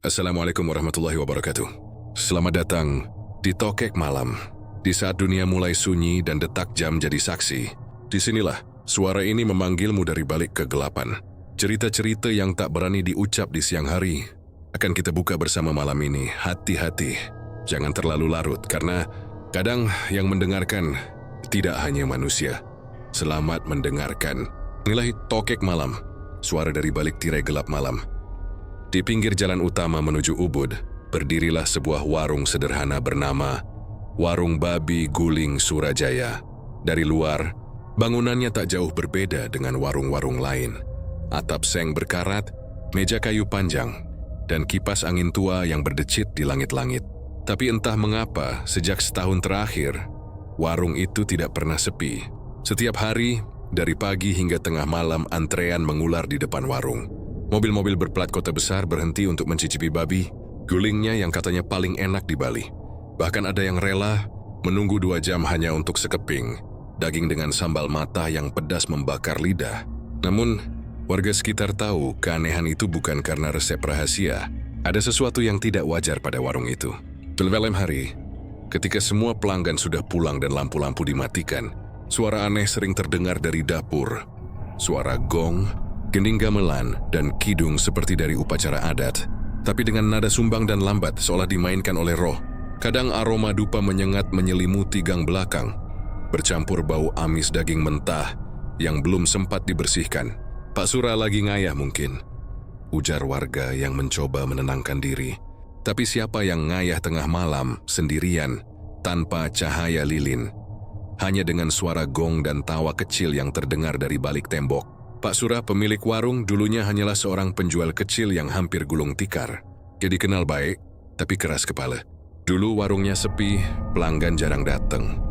Assalamualaikum warahmatullahi wabarakatuh. Selamat datang di Tokek Malam. Di saat dunia mulai sunyi dan detak jam jadi saksi, disinilah suara ini memanggilmu dari balik kegelapan. Cerita-cerita yang tak berani diucap di siang hari akan kita buka bersama malam ini. Hati-hati, jangan terlalu larut karena kadang yang mendengarkan tidak hanya manusia. Selamat mendengarkan. Inilah Tokek Malam, suara dari balik tirai gelap malam. Di pinggir jalan utama menuju Ubud, berdirilah sebuah warung sederhana bernama Warung Babi Guling Surajaya. Dari luar, bangunannya tak jauh berbeda dengan warung-warung lain. Atap seng berkarat, meja kayu panjang, dan kipas angin tua yang berdecit di langit-langit. Tapi entah mengapa, sejak setahun terakhir, warung itu tidak pernah sepi. Setiap hari, dari pagi hingga tengah malam antrean mengular di depan warung. Mobil-mobil berplat kota besar berhenti untuk mencicipi babi, gulingnya yang katanya paling enak di Bali. Bahkan ada yang rela menunggu 2 jam hanya untuk sekeping daging dengan sambal mata yang pedas membakar lidah. Namun, warga sekitar tahu keanehan itu bukan karena resep rahasia. Ada sesuatu yang tidak wajar pada warung itu. Malam hari, ketika semua pelanggan sudah pulang dan lampu-lampu dimatikan, suara aneh sering terdengar dari dapur. Suara gong, gending gamelan, dan kidung seperti dari upacara adat, tapi dengan nada sumbang dan lambat seolah dimainkan oleh roh. Kadang aroma dupa menyengat menyelimuti gang belakang, bercampur bau amis daging mentah yang belum sempat dibersihkan. "Pak Sura lagi ngayah mungkin," ujar warga yang mencoba menenangkan diri. Tapi siapa yang ngayah tengah malam, sendirian, tanpa cahaya lilin? Hanya dengan suara gong dan tawa kecil yang terdengar dari balik tembok. Pak Sura, pemilik warung, dulunya hanyalah seorang penjual kecil yang hampir gulung tikar. Dia dikenal baik, tapi keras kepala. Dulu warungnya sepi, pelanggan jarang datang.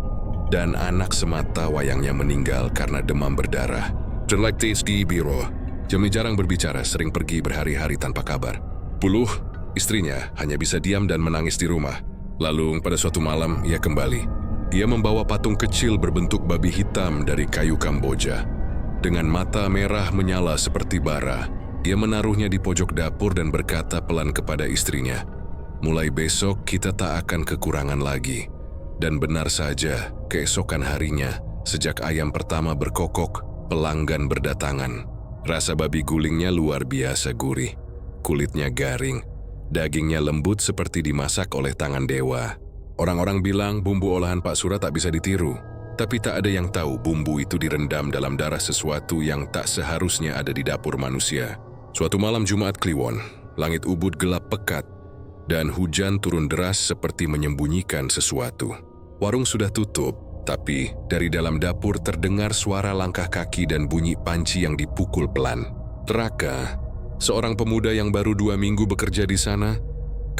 Dan anak semata wayangnya meninggal karena demam berdarah. Jelek di biro. Jami jarang berbicara, sering pergi berhari-hari tanpa kabar. Puluh, istrinya hanya bisa diam dan menangis di rumah. Lalu pada suatu malam ia kembali. Ia membawa patung kecil berbentuk babi hitam dari kayu Kamboja. Dengan mata merah menyala seperti bara, ia menaruhnya di pojok dapur dan berkata pelan kepada istrinya, "Mulai besok kita tak akan kekurangan lagi." Dan benar saja, keesokan harinya, sejak ayam pertama berkokok, pelanggan berdatangan. Rasa babi gulingnya luar biasa gurih. Kulitnya garing, dagingnya lembut seperti dimasak oleh tangan dewa. Orang-orang bilang bumbu olahan Pak Sura tak bisa ditiru. Tapi tak ada yang tahu bumbu itu direndam dalam darah sesuatu yang tak seharusnya ada di dapur manusia. Suatu malam Jumat Kliwon, langit Ubud gelap pekat, dan hujan turun deras seperti menyembunyikan sesuatu. Warung sudah tutup, tapi dari dalam dapur terdengar suara langkah kaki dan bunyi panci yang dipukul pelan. Raka, seorang pemuda yang baru 2 minggu bekerja di sana,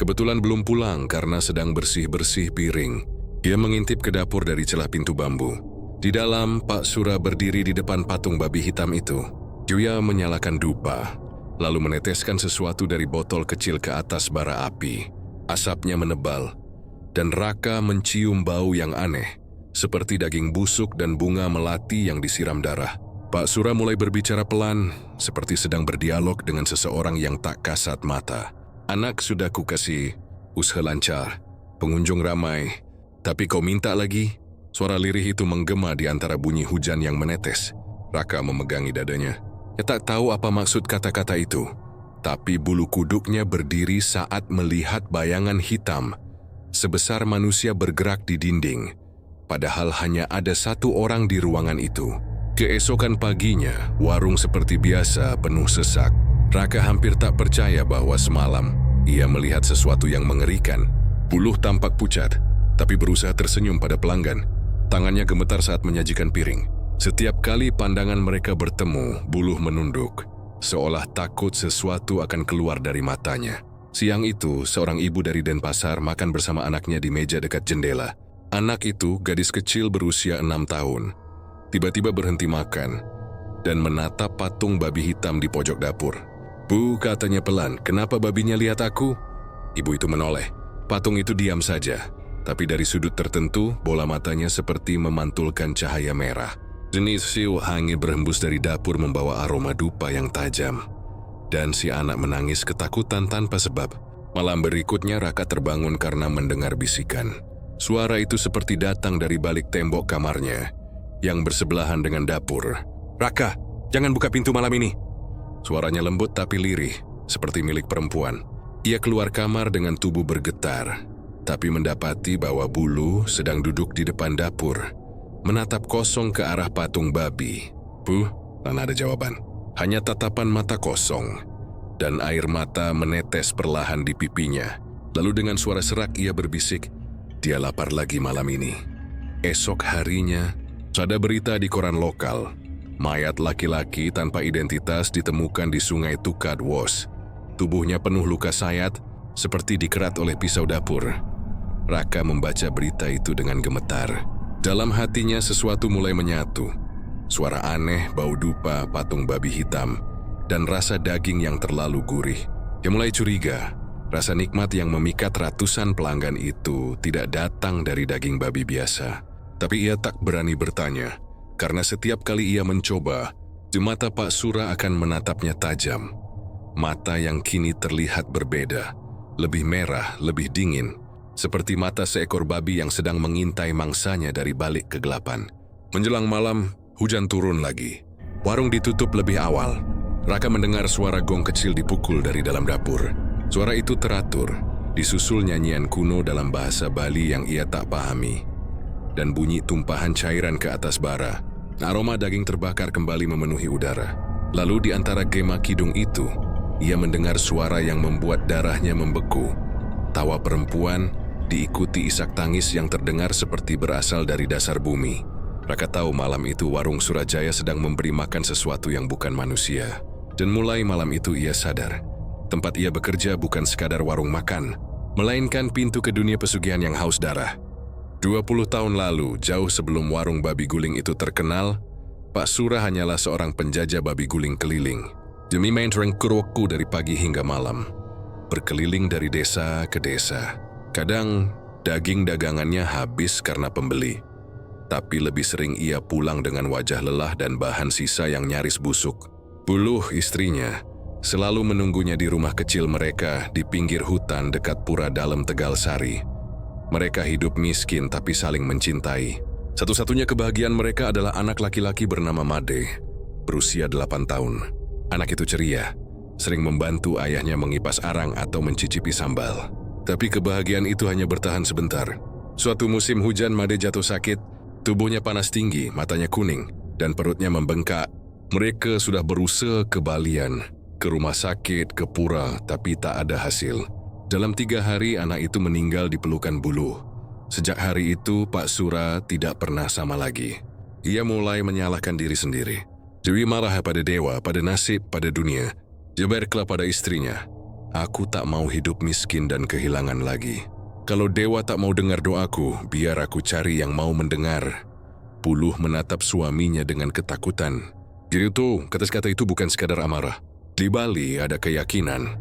kebetulan belum pulang karena sedang bersih-bersih piring. Dia mengintip ke dapur dari celah pintu bambu. Di dalam, Pak Sura berdiri di depan patung babi hitam itu. Dia menyalakan dupa, lalu meneteskan sesuatu dari botol kecil ke atas bara api. Asapnya menebal, dan Raka mencium bau yang aneh, seperti daging busuk dan bunga melati yang disiram darah. Pak Sura mulai berbicara pelan, seperti sedang berdialog dengan seseorang yang tak kasat mata. "Anak sudah kukasih, usaha lancar, pengunjung ramai. Tapi kau minta lagi?" Suara lirih itu menggema di antara bunyi hujan yang menetes. Raka memegangi dadanya. Ia tak tahu apa maksud kata-kata itu. Tapi bulu kuduknya berdiri saat melihat bayangan hitam sebesar manusia bergerak di dinding. Padahal hanya ada 1 orang di ruangan itu. Keesokan paginya, warung seperti biasa penuh sesak. Raka hampir tak percaya bahwa semalam ia melihat sesuatu yang mengerikan. Buluh tampak pucat, tapi berusaha tersenyum pada pelanggan. Tangannya gemetar saat menyajikan piring. Setiap kali pandangan mereka bertemu, Buluh menunduk, seolah takut sesuatu akan keluar dari matanya. Siang itu, seorang ibu dari Denpasar makan bersama anaknya di meja dekat jendela. Anak itu, gadis kecil berusia 6 tahun, tiba-tiba berhenti makan dan menatap patung babi hitam di pojok dapur. "Bu," katanya pelan, "kenapa babinya lihat aku?" Ibu itu menoleh. Patung itu diam saja. Tapi dari sudut tertentu, bola matanya seperti memantulkan cahaya merah. Jenis siu angin berhembus dari dapur membawa aroma dupa yang tajam. Dan si anak menangis ketakutan tanpa sebab. Malam berikutnya Raka terbangun karena mendengar bisikan. Suara itu seperti datang dari balik tembok kamarnya yang bersebelahan dengan dapur. "Raka, jangan buka pintu malam ini." Suaranya lembut tapi lirih, seperti milik perempuan. Ia keluar kamar dengan tubuh bergetar, tapi mendapati bahwa Bulu sedang duduk di depan dapur, menatap kosong ke arah patung babi. Mana ada jawaban. Hanya tatapan mata kosong, dan air mata menetes perlahan di pipinya. Lalu dengan suara serak ia berbisik, dia lapar lagi malam ini. Esok harinya, ada berita di koran lokal. Mayat laki-laki tanpa identitas ditemukan di sungai Tukadwos. Tubuhnya penuh luka sayat, seperti dikerat oleh pisau dapur. Raka membaca berita itu dengan gemetar. Dalam hatinya sesuatu mulai menyatu. Suara aneh, bau dupa, patung babi hitam, dan rasa daging yang terlalu gurih. Ia mulai curiga, rasa nikmat yang memikat ratusan pelanggan itu tidak datang dari daging babi biasa. Tapi ia tak berani bertanya, karena setiap kali ia mencoba, mata Pak Sura akan menatapnya tajam. Mata yang kini terlihat berbeda, lebih merah, lebih dingin, seperti mata seekor babi yang sedang mengintai mangsanya dari balik kegelapan. Menjelang malam, hujan turun lagi. Warung ditutup lebih awal. Raka mendengar suara gong kecil dipukul dari dalam dapur. Suara itu teratur, disusul nyanyian kuno dalam bahasa Bali yang ia tak pahami, dan bunyi tumpahan cairan ke atas bara. Aroma daging terbakar kembali memenuhi udara. Lalu di antara gema kidung itu, ia mendengar suara yang membuat darahnya membeku. Tawa perempuan diikuti isak tangis yang terdengar seperti berasal dari dasar bumi. Raka tahu malam itu warung Surajaya sedang memberi makan sesuatu yang bukan manusia. Dan mulai malam itu ia sadar, tempat ia bekerja bukan sekadar warung makan, melainkan pintu ke dunia pesugihan yang haus darah. 20 tahun lalu, jauh sebelum warung babi guling itu terkenal, Pak Sura hanyalah seorang penjajah babi guling keliling. Demi maintain kurwoku dari pagi hingga malam, berkeliling dari desa ke desa. Kadang daging dagangannya habis karena pembeli, tapi lebih sering ia pulang dengan wajah lelah dan bahan sisa yang nyaris busuk. Buluh, istrinya, selalu menunggunya di rumah kecil mereka di pinggir hutan dekat Pura Dalam Tegal Sari. Mereka hidup miskin tapi saling mencintai. Satu-satunya kebahagiaan mereka adalah anak laki-laki bernama Made, berusia 8 tahun. Anak itu ceria, sering membantu ayahnya mengipas arang atau mencicipi sambal. Tapi kebahagiaan itu hanya bertahan sebentar. Suatu musim hujan Made jatuh sakit, tubuhnya panas tinggi, matanya kuning, dan perutnya membengkak. Mereka sudah berusaha ke Balian, ke rumah sakit, ke pura, tapi tak ada hasil. Dalam 3 hari anak itu meninggal di pelukan Buluh. Sejak hari itu Pak Sura tidak pernah sama lagi. Ia mulai menyalahkan diri sendiri. Dewi marah pada dewa, pada nasib, pada dunia. Jeberklah pada istrinya. Aku tak mau hidup miskin dan kehilangan lagi. Kalau dewa tak mau dengar doaku, biar aku cari yang mau mendengar. Buluh menatap suaminya dengan ketakutan. Jadi itu, kata-kata itu bukan sekadar amarah. Di Bali ada keyakinan,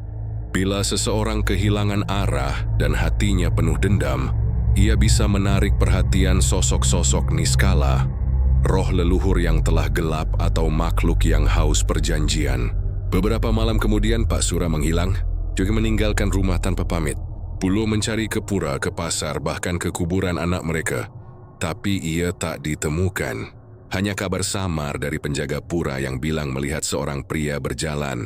bila seseorang kehilangan arah dan hatinya penuh dendam, ia bisa menarik perhatian sosok-sosok niskala, roh leluhur yang telah gelap atau makhluk yang haus perjanjian. Beberapa malam kemudian Pak Sura menghilang, juga meninggalkan rumah tanpa pamit. Buluh mencari ke pura, ke pasar, bahkan ke kuburan anak mereka. Tapi ia tak ditemukan. Hanya kabar samar dari penjaga pura yang bilang melihat seorang pria berjalan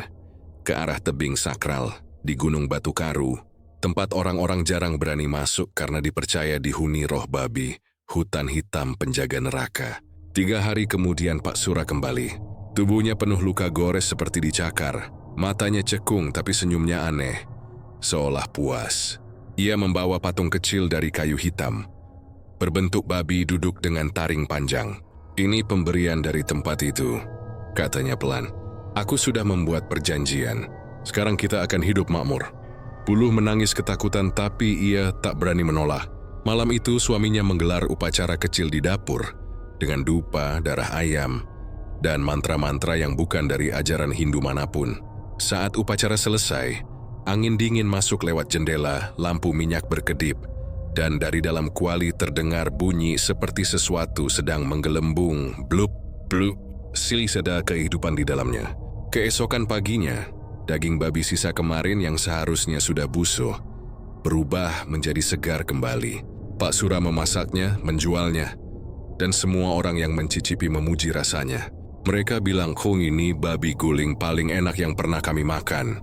ke arah tebing sakral di Gunung Batu Karu, tempat orang-orang jarang berani masuk karena dipercaya dihuni roh babi, hutan hitam penjaga neraka. 3 hari kemudian Pak Sura kembali. Tubuhnya penuh luka gores seperti dicakar, matanya cekung tapi senyumnya aneh, seolah puas. Ia membawa patung kecil dari kayu hitam, berbentuk babi duduk dengan taring panjang. Ini pemberian dari tempat itu, katanya pelan. Aku sudah membuat perjanjian. Sekarang kita akan hidup makmur. Buluh menangis ketakutan tapi ia tak berani menolak. Malam itu suaminya menggelar upacara kecil di dapur dengan dupa, darah ayam, dan mantra-mantra yang bukan dari ajaran Hindu manapun. Saat upacara selesai, angin dingin masuk lewat jendela, lampu minyak berkedip, dan dari dalam kuali terdengar bunyi seperti sesuatu sedang menggelembung, blup, blup, silih ada kehidupan di dalamnya. Keesokan paginya, Daging babi sisa kemarin yang seharusnya sudah busuk berubah menjadi segar kembali. Pak Sura memasaknya, menjualnya, dan semua orang yang mencicipi memuji rasanya. Mereka bilang, "Kung, ini babi guling paling enak yang pernah kami makan."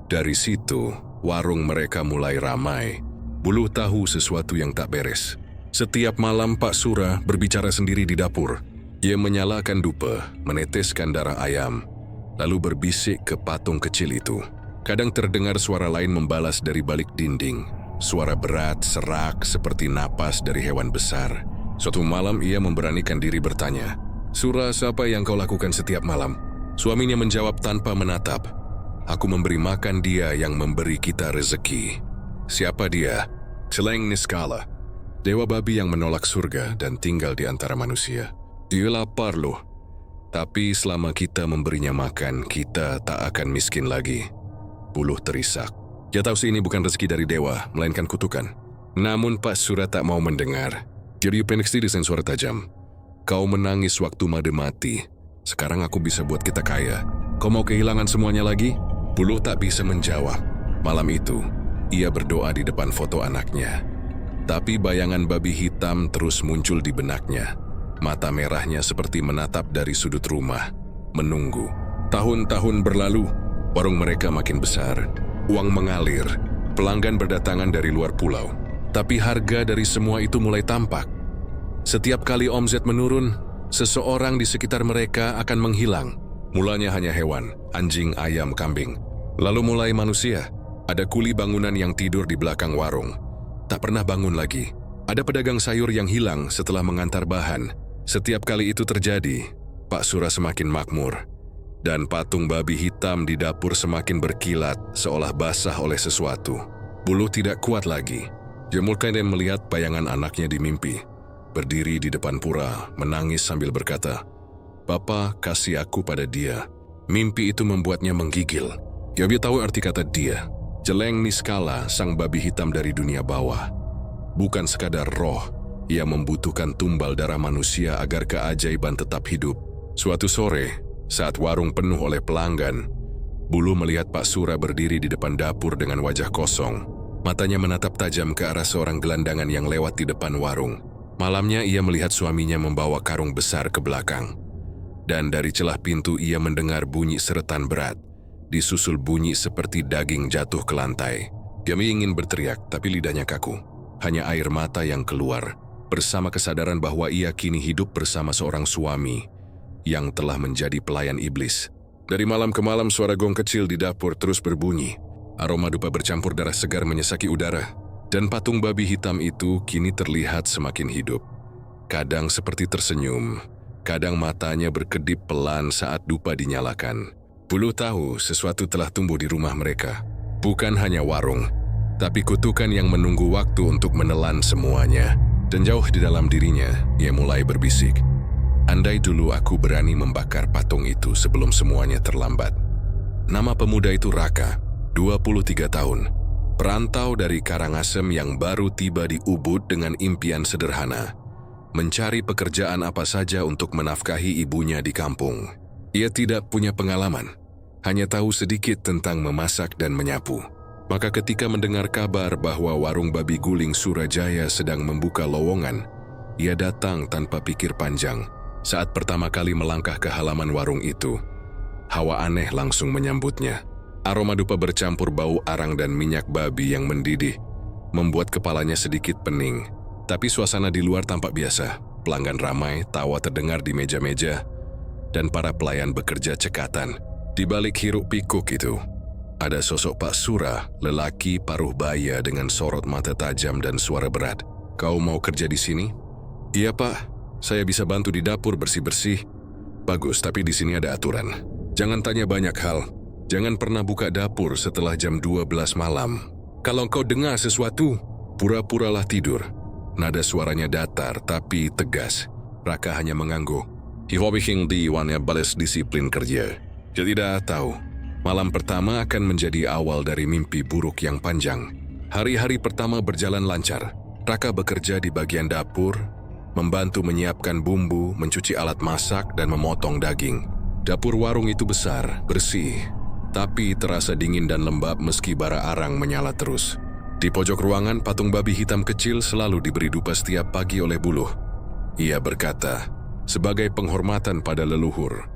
Dari situ, warung mereka mulai ramai. Bulu tahu sesuatu yang tak beres. Setiap malam Pak Sura berbicara sendiri di dapur. Ia menyalakan dupa, meneteskan darah ayam, lalu berbisik ke patung kecil itu. Kadang terdengar suara lain membalas dari balik dinding. Suara berat, serak, seperti napas dari hewan besar. Suatu malam ia memberanikan diri bertanya, "Sura, siapa yang kau lakukan setiap malam?" Suaminya menjawab tanpa menatap, "Aku memberi makan dia yang memberi kita rezeki." Siapa dia? Celeng Niskala, dewa babi yang menolak surga dan tinggal di antara manusia. Dia lapar loh. Tapi selama kita memberinya makan, kita tak akan miskin lagi. Buluh terisak. Dia tahu ini bukan rezeki dari dewa, melainkan kutukan. Namun Pak Sura tak mau mendengar. Jadi peniksi dengan suara tajam. "Kau menangis waktu Made mati. Sekarang aku bisa buat kita kaya. Kau mau kehilangan semuanya lagi?" Buluh tak bisa menjawab. Malam itu, ia berdoa di depan foto anaknya. Tapi bayangan babi hitam terus muncul di benaknya. Mata merahnya seperti menatap dari sudut rumah, menunggu. Tahun-tahun berlalu, warung mereka makin besar. Uang mengalir, pelanggan berdatangan dari luar pulau. Tapi harga dari semua itu mulai tampak. Setiap kali omset menurun, seseorang di sekitar mereka akan menghilang. Mulanya hanya hewan, anjing, ayam, kambing. Lalu mulai manusia. Ada kuli bangunan yang tidur di belakang warung. Tak pernah bangun lagi. Ada pedagang sayur yang hilang setelah mengantar bahan. Setiap kali itu terjadi, Pak Sura semakin makmur. Dan patung babi hitam di dapur semakin berkilat seolah basah oleh sesuatu. Buluh tidak kuat lagi. Dia mulai melihat bayangan anaknya di mimpi. Berdiri di depan pura, menangis sambil berkata, "Bapa, kasih aku pada dia." Mimpi itu membuatnya menggigil. Dia tahu arti kata dia. Celeng Niskala, sang babi hitam dari dunia bawah. Bukan sekadar roh, ia membutuhkan tumbal darah manusia agar keajaiban tetap hidup. Suatu sore, saat warung penuh oleh pelanggan, Buluh melihat Pak Sura berdiri di depan dapur dengan wajah kosong. Matanya menatap tajam ke arah seorang gelandangan yang lewat di depan warung. Malamnya ia melihat suaminya membawa karung besar ke belakang. Dan dari celah pintu ia mendengar bunyi seretan berat, disusul bunyi seperti daging jatuh ke lantai. Dia ingin berteriak, tapi lidahnya kaku. Hanya air mata yang keluar, bersama kesadaran bahwa ia kini hidup bersama seorang suami yang telah menjadi pelayan iblis. Dari malam ke malam suara gong kecil di dapur terus berbunyi. Aroma dupa bercampur darah segar menyesaki udara. Dan patung babi hitam itu kini terlihat semakin hidup. Kadang seperti tersenyum, kadang matanya berkedip pelan saat dupa dinyalakan. Buluh tahu sesuatu telah tumbuh di rumah mereka. Bukan hanya warung, tapi kutukan yang menunggu waktu untuk menelan semuanya. Dan jauh di dalam dirinya, ia mulai berbisik, "Andai dulu aku berani membakar patung itu sebelum semuanya terlambat." Nama pemuda itu Raka, 23 tahun. Perantau dari Karangasem yang baru tiba di Ubud dengan impian sederhana. Mencari pekerjaan apa saja untuk menafkahi ibunya di kampung. Ia tidak punya pengalaman, hanya tahu sedikit tentang memasak dan menyapu. Maka ketika mendengar kabar bahwa warung babi guling Surajaya sedang membuka lowongan, ia datang tanpa pikir panjang. Saat pertama kali melangkah ke halaman warung itu, hawa aneh langsung menyambutnya. Aroma dupa bercampur bau arang dan minyak babi yang mendidih, membuat kepalanya sedikit pening. Tapi suasana di luar tampak biasa. Pelanggan ramai, tawa terdengar di meja-meja, dan para pelayan bekerja cekatan. Di balik hiruk pikuk itu, ada sosok Pak Sura, lelaki paruh baya dengan sorot mata tajam dan suara berat. "Kau mau kerja di sini?" "Iya, Pak. Saya bisa bantu di dapur bersih-bersih." "Bagus, tapi di sini ada aturan. Jangan tanya banyak hal. Jangan pernah buka dapur setelah jam 12 malam. Kalau kau dengar sesuatu, pura-puralah tidur." Nada suaranya datar tapi tegas. Raka hanya mengangguk. Hiwabihing diwannya balas disiplin kerja. Dia tidak tahu, malam pertama akan menjadi awal dari mimpi buruk yang panjang. Hari-hari pertama berjalan lancar. Raka bekerja di bagian dapur, membantu menyiapkan bumbu, mencuci alat masak, dan memotong daging. Dapur warung itu besar, bersih, tapi terasa dingin dan lembab meski bara arang menyala terus. Di pojok ruangan, patung babi hitam kecil selalu diberi dupa setiap pagi oleh Buluh. Ia berkata, sebagai penghormatan pada leluhur.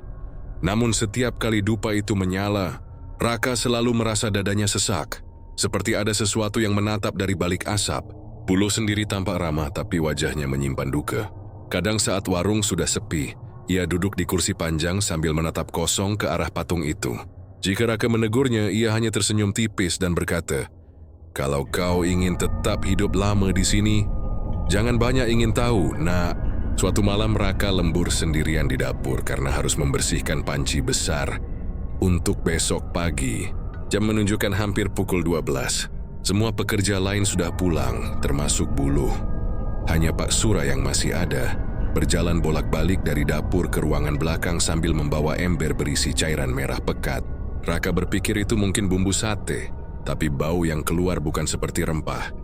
Namun setiap kali dupa itu menyala, Raka selalu merasa dadanya sesak, seperti ada sesuatu yang menatap dari balik asap. Buluh sendiri tampak ramah tapi wajahnya menyimpan duka. Kadang saat warung sudah sepi, ia duduk di kursi panjang sambil menatap kosong ke arah patung itu. Jika Raka menegurnya, ia hanya tersenyum tipis dan berkata, "Kalau kau ingin tetap hidup lama di sini, jangan banyak ingin tahu, nak." Suatu malam Raka lembur sendirian di dapur karena harus membersihkan panci besar untuk besok pagi. Jam menunjukkan hampir pukul 12. Semua pekerja lain sudah pulang, termasuk Buluh. Hanya Pak Sura yang masih ada, berjalan bolak-balik dari dapur ke ruangan belakang sambil membawa ember berisi cairan merah pekat. Raka berpikir itu mungkin bumbu sate, tapi bau yang keluar bukan seperti rempah,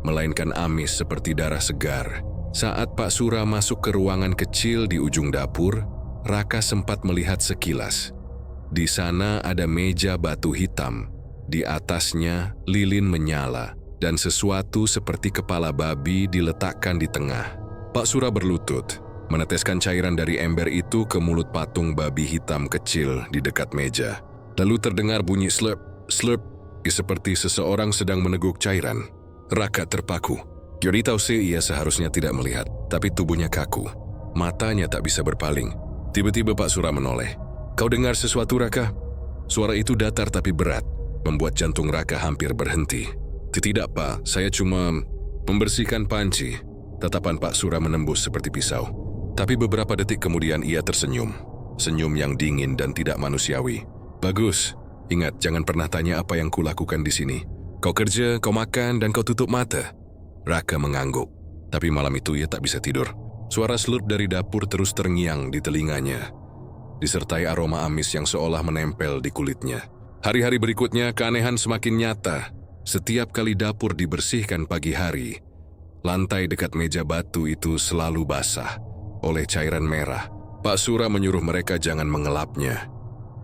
melainkan amis seperti darah segar. Saat Pak Sura masuk ke ruangan kecil di ujung dapur, Raka sempat melihat sekilas. Di sana ada meja batu hitam. Di atasnya lilin menyala dan sesuatu seperti kepala babi diletakkan di tengah. Pak Sura berlutut, meneteskan cairan dari ember itu ke mulut patung babi hitam kecil di dekat meja. Lalu terdengar bunyi slurp, slurp, seperti seseorang sedang meneguk cairan. Raka terpaku. Yori tahu sih ia seharusnya tidak melihat, tapi tubuhnya kaku. Matanya tak bisa berpaling. Tiba-tiba Pak Sura menoleh. "Kau dengar sesuatu, Raka?" Suara itu datar tapi berat, membuat jantung Raka hampir berhenti. "Tidak, Pak. Saya cuma membersihkan panci." Tatapan Pak Sura menembus seperti pisau. Tapi beberapa detik kemudian ia tersenyum. Senyum yang dingin dan tidak manusiawi. "Bagus. Ingat, jangan pernah tanya apa yang kulakukan di sini. Kau kerja, kau makan, dan kau tutup mata." Raka mengangguk, tapi malam itu ia tak bisa tidur. Suara slurp dari dapur terus terngiang di telinganya, disertai aroma amis yang seolah menempel di kulitnya. Hari-hari berikutnya, keanehan semakin nyata. Setiap kali dapur dibersihkan pagi hari, lantai dekat meja batu itu selalu basah oleh cairan merah. Pak Sura menyuruh mereka jangan mengelapnya,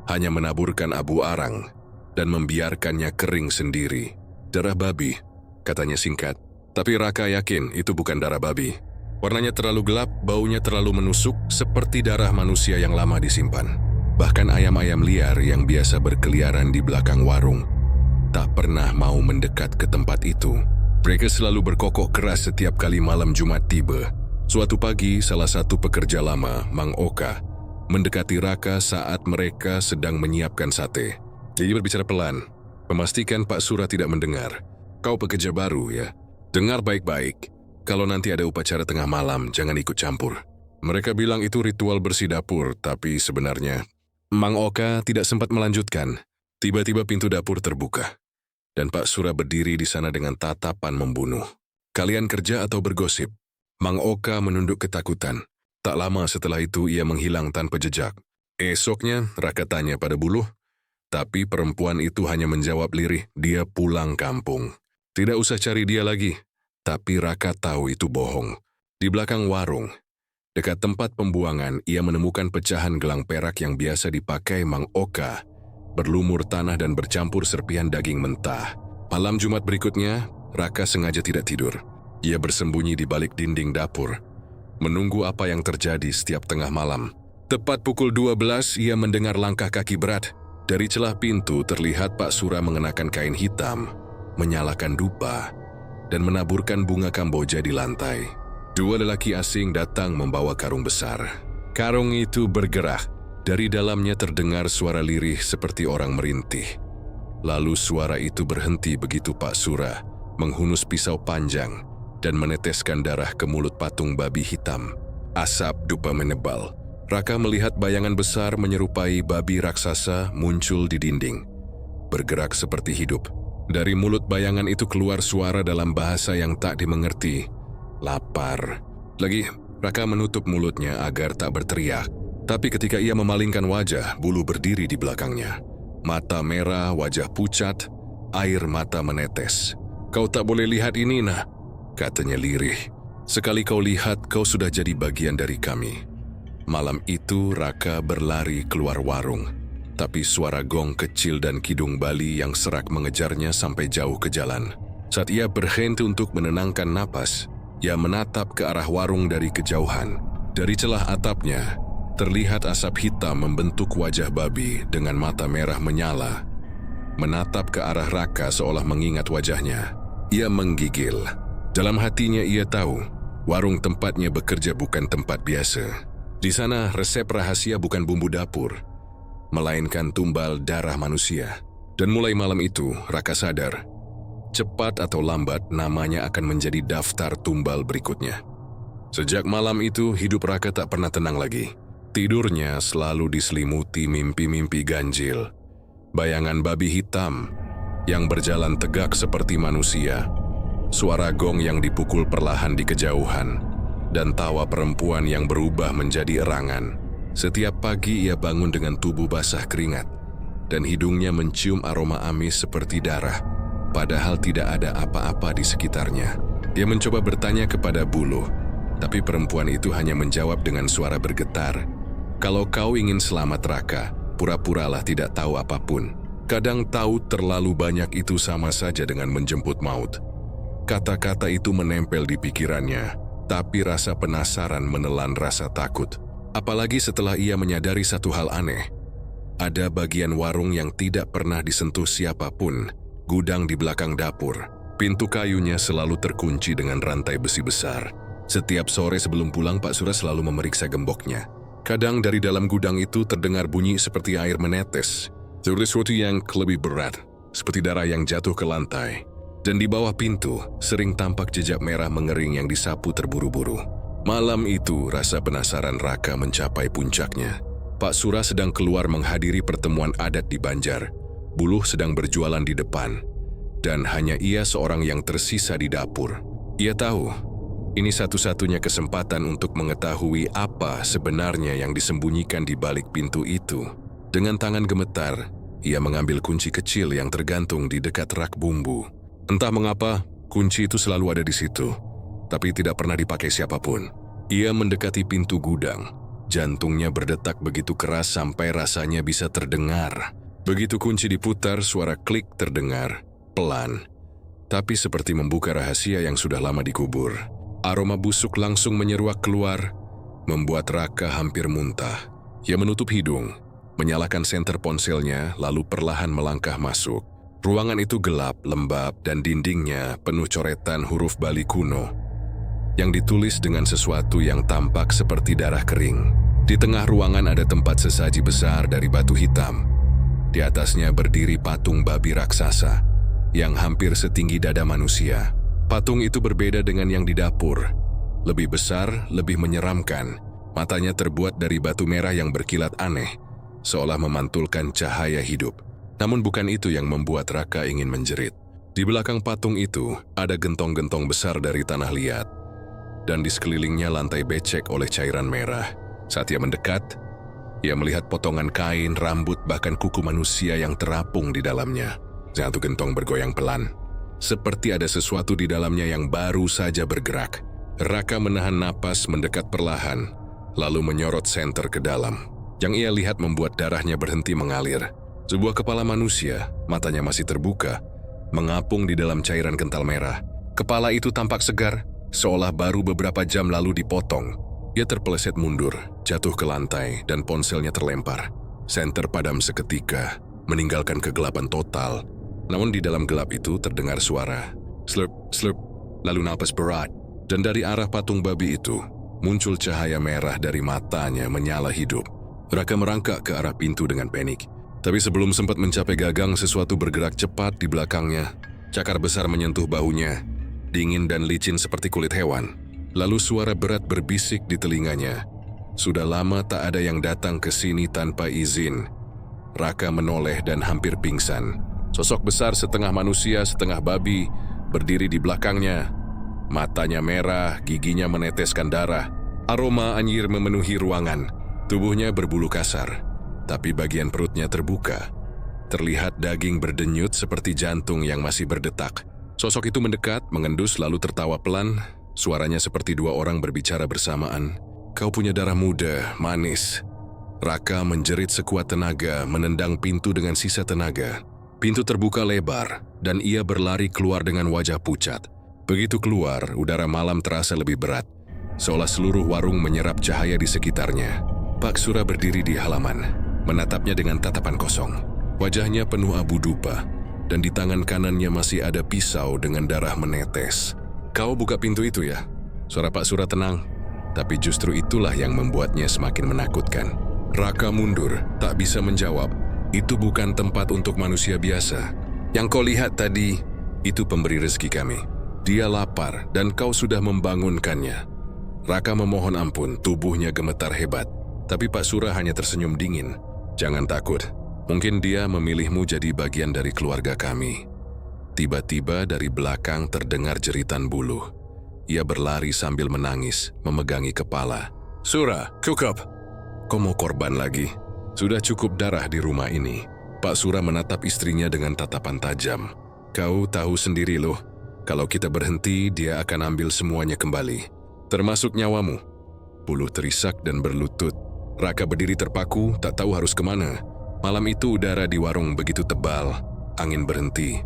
hanya menaburkan abu arang dan membiarkannya kering sendiri. "Darah babi," katanya singkat. Tapi Raka yakin itu bukan darah babi. Warnanya terlalu gelap, baunya terlalu menusuk, seperti darah manusia yang lama disimpan. Bahkan ayam-ayam liar yang biasa berkeliaran di belakang warung tak pernah mau mendekat ke tempat itu. Mereka selalu berkokok keras setiap kali malam Jumat tiba. Suatu pagi, salah satu pekerja lama, Mang Oka, mendekati Raka saat mereka sedang menyiapkan sate. Dia berbicara pelan, memastikan Pak Sura tidak mendengar. "Kau pekerja baru, ya? Dengar baik-baik, kalau nanti ada upacara tengah malam, jangan ikut campur." Mereka bilang itu ritual bersih dapur, tapi sebenarnya Mang Oka tidak sempat melanjutkan. Tiba-tiba pintu dapur terbuka, dan Pak Sura berdiri di sana dengan tatapan membunuh. "Kalian kerja atau bergosip?" Mang Oka menunduk ketakutan. Tak lama setelah itu ia menghilang tanpa jejak. Esoknya Raka tanya pada Buluh, tapi perempuan itu hanya menjawab lirih, dia pulang kampung. Tidak usah cari dia lagi. Tapi Raka tahu itu bohong. Di belakang warung, dekat tempat pembuangan, ia menemukan pecahan gelang perak yang biasa dipakai Mang Oka, berlumur tanah dan bercampur serpihan daging mentah. Malam Jumat berikutnya, Raka sengaja tidak tidur. Ia bersembunyi di balik dinding dapur, menunggu apa yang terjadi setiap tengah malam. Tepat pukul 12, ia mendengar langkah kaki berat. Dari celah pintu terlihat Pak Sura mengenakan kain hitam, menyalakan dupa, dan menaburkan bunga kamboja di lantai. Dua lelaki asing datang membawa karung besar. Karung itu bergerak. Dari dalamnya terdengar suara lirih seperti orang merintih. Lalu suara itu berhenti begitu Pak Sura menghunus pisau panjang dan meneteskan darah ke mulut patung babi hitam. Asap dupa menebal. Raka melihat bayangan besar menyerupai babi raksasa muncul di dinding, bergerak seperti hidup. Dari mulut bayangan itu keluar suara dalam bahasa yang tak dimengerti. Lapar. Lagi, Raka menutup mulutnya agar tak berteriak. Tapi ketika ia memalingkan wajah, Buluh berdiri di belakangnya. Mata merah, wajah pucat, air mata menetes. "Kau tak boleh lihat ini, nak," katanya lirih. "Sekali kau lihat, kau sudah jadi bagian dari kami." Malam itu Raka berlari keluar warung. tapi suara gong kecil dan kidung Bali yang serak mengejarnya sampai jauh ke jalan. Saat ia berhenti untuk menenangkan napas, ia menatap ke arah warung dari kejauhan. Dari celah atapnya, terlihat asap hitam membentuk wajah babi dengan mata merah menyala. Menatap ke arah Raka seolah mengingat wajahnya. Ia menggigil. Dalam hatinya ia tahu, warung tempatnya bekerja bukan tempat biasa. Di sana resep rahasia bukan bumbu dapur, melainkan tumbal darah manusia. Dan mulai malam itu, Raka sadar, cepat atau lambat namanya akan menjadi daftar tumbal berikutnya. Sejak malam itu, hidup Raka tak pernah tenang lagi. Tidurnya selalu diselimuti mimpi-mimpi ganjil. Bayangan babi hitam yang berjalan tegak seperti manusia, suara gong yang dipukul perlahan di kejauhan, dan tawa perempuan yang berubah menjadi erangan. Setiap pagi ia bangun dengan tubuh basah keringat, dan hidungnya mencium aroma amis seperti darah, padahal tidak ada apa-apa di sekitarnya. Dia mencoba bertanya kepada Buluh, tapi perempuan itu hanya menjawab dengan suara bergetar. Kalau kau ingin selamat Raka, pura-puralah tidak tahu apapun. Kadang tahu terlalu banyak itu sama saja dengan menjemput maut. Kata-kata itu menempel di pikirannya, tapi rasa penasaran menelan rasa takut. Apalagi setelah ia menyadari satu hal aneh. Ada bagian warung yang tidak pernah disentuh siapapun, gudang di belakang dapur. Pintu kayunya selalu terkunci dengan rantai besi besar. Setiap sore sebelum pulang, Pak Sura selalu memeriksa gemboknya. Kadang dari dalam gudang itu terdengar bunyi seperti air menetes, seperti sesuatu yang lebih berat, seperti darah yang jatuh ke lantai. Dan di bawah pintu, sering tampak jejak merah mengering yang disapu terburu-buru. Malam itu, rasa penasaran Raka mencapai puncaknya. Pak Sura sedang keluar menghadiri pertemuan adat di Banjar. Buluh sedang berjualan di depan, dan hanya ia seorang yang tersisa di dapur. Ia tahu, ini satu-satunya kesempatan untuk mengetahui apa sebenarnya yang disembunyikan di balik pintu itu. Dengan tangan gemetar, ia mengambil kunci kecil yang tergantung di dekat rak bumbu. Entah mengapa, kunci itu selalu ada di situ, tapi tidak pernah dipakai siapapun. Ia mendekati pintu gudang. Jantungnya berdetak begitu keras sampai rasanya bisa terdengar. Begitu kunci diputar, suara klik terdengar, pelan, tapi seperti membuka rahasia yang sudah lama dikubur. Aroma busuk langsung menyeruak keluar, membuat Raka hampir muntah. Ia menutup hidung, menyalakan senter ponselnya, lalu perlahan melangkah masuk. Ruangan itu gelap, lembab, dan dindingnya penuh coretan huruf Bali kuno yang ditulis dengan sesuatu yang tampak seperti darah kering. Di tengah ruangan ada tempat sesaji besar dari batu hitam. Di atasnya berdiri patung babi raksasa yang hampir setinggi dada manusia. Patung itu berbeda dengan yang di dapur. Lebih besar, lebih menyeramkan. Matanya terbuat dari batu merah yang berkilat aneh, seolah memantulkan cahaya hidup. Namun bukan itu yang membuat Raka ingin menjerit. Di belakang patung itu ada gentong-gentong besar dari tanah liat, dan di sekelilingnya lantai becek oleh cairan merah. Saat ia mendekat, ia melihat potongan kain, rambut, bahkan kuku manusia yang terapung di dalamnya. Satu gentong bergoyang pelan, seperti ada sesuatu di dalamnya yang baru saja bergerak. Raka menahan napas, mendekat perlahan, lalu menyorot senter ke dalam. Yang ia lihat membuat darahnya berhenti mengalir. Sebuah kepala manusia, matanya masih terbuka, mengapung di dalam cairan kental merah. Kepala itu tampak segar, seolah baru beberapa jam lalu dipotong. Ia terpeleset mundur, jatuh ke lantai, dan ponselnya terlempar. Senter padam seketika, meninggalkan kegelapan total. Namun di dalam gelap itu terdengar suara slurp, slurp, lalu napas berat. Dan dari arah patung babi itu, muncul cahaya merah dari matanya menyala hidup. Raka merangkak ke arah pintu dengan panik. Tapi sebelum sempat mencapai gagang, sesuatu bergerak cepat di belakangnya. Cakar besar menyentuh bahunya, dingin dan licin seperti kulit hewan. Lalu suara berat berbisik di telinganya. Sudah lama tak ada yang datang ke sini tanpa izin. Raka menoleh dan hampir pingsan. Sosok besar setengah manusia, setengah babi, berdiri di belakangnya. Matanya merah, giginya meneteskan darah. Aroma anyir memenuhi ruangan. Tubuhnya berbulu kasar, tapi bagian perutnya terbuka. Terlihat daging berdenyut seperti jantung yang masih berdetak. Sosok itu mendekat, mengendus lalu tertawa pelan. Suaranya seperti dua orang berbicara bersamaan. Kau punya darah muda, manis. Raka menjerit sekuat tenaga, menendang pintu dengan sisa tenaga. Pintu terbuka lebar, dan ia berlari keluar dengan wajah pucat. Begitu keluar, udara malam terasa lebih berat, seolah seluruh warung menyerap cahaya di sekitarnya. Pak Sura berdiri di halaman, menatapnya dengan tatapan kosong. Wajahnya penuh abu dupa, dan di tangan kanannya masih ada pisau dengan darah menetes. "Kau buka pintu itu ya?" Suara Pak Sura tenang, tapi justru itulah yang membuatnya semakin menakutkan. Raka mundur, tak bisa menjawab. "Itu bukan tempat untuk manusia biasa. Yang kau lihat tadi, itu pemberi rezeki kami. Dia lapar dan kau sudah membangunkannya." Raka memohon ampun, tubuhnya gemetar hebat. Tapi Pak Sura hanya tersenyum dingin. "Jangan takut, mungkin dia memilihmu jadi bagian dari keluarga kami." Tiba-tiba dari belakang terdengar jeritan bulu. Ia berlari sambil menangis, memegangi kepala. "Sura, cukup! Kau mau korban lagi? Sudah cukup darah di rumah ini." Pak Sura menatap istrinya dengan tatapan tajam. "Kau tahu sendiri loh, kalau kita berhenti, dia akan ambil semuanya kembali. Termasuk nyawamu." Bulu terisak dan berlutut. Raka berdiri terpaku, tak tahu harus kemana. Malam itu udara di warung begitu tebal, angin berhenti,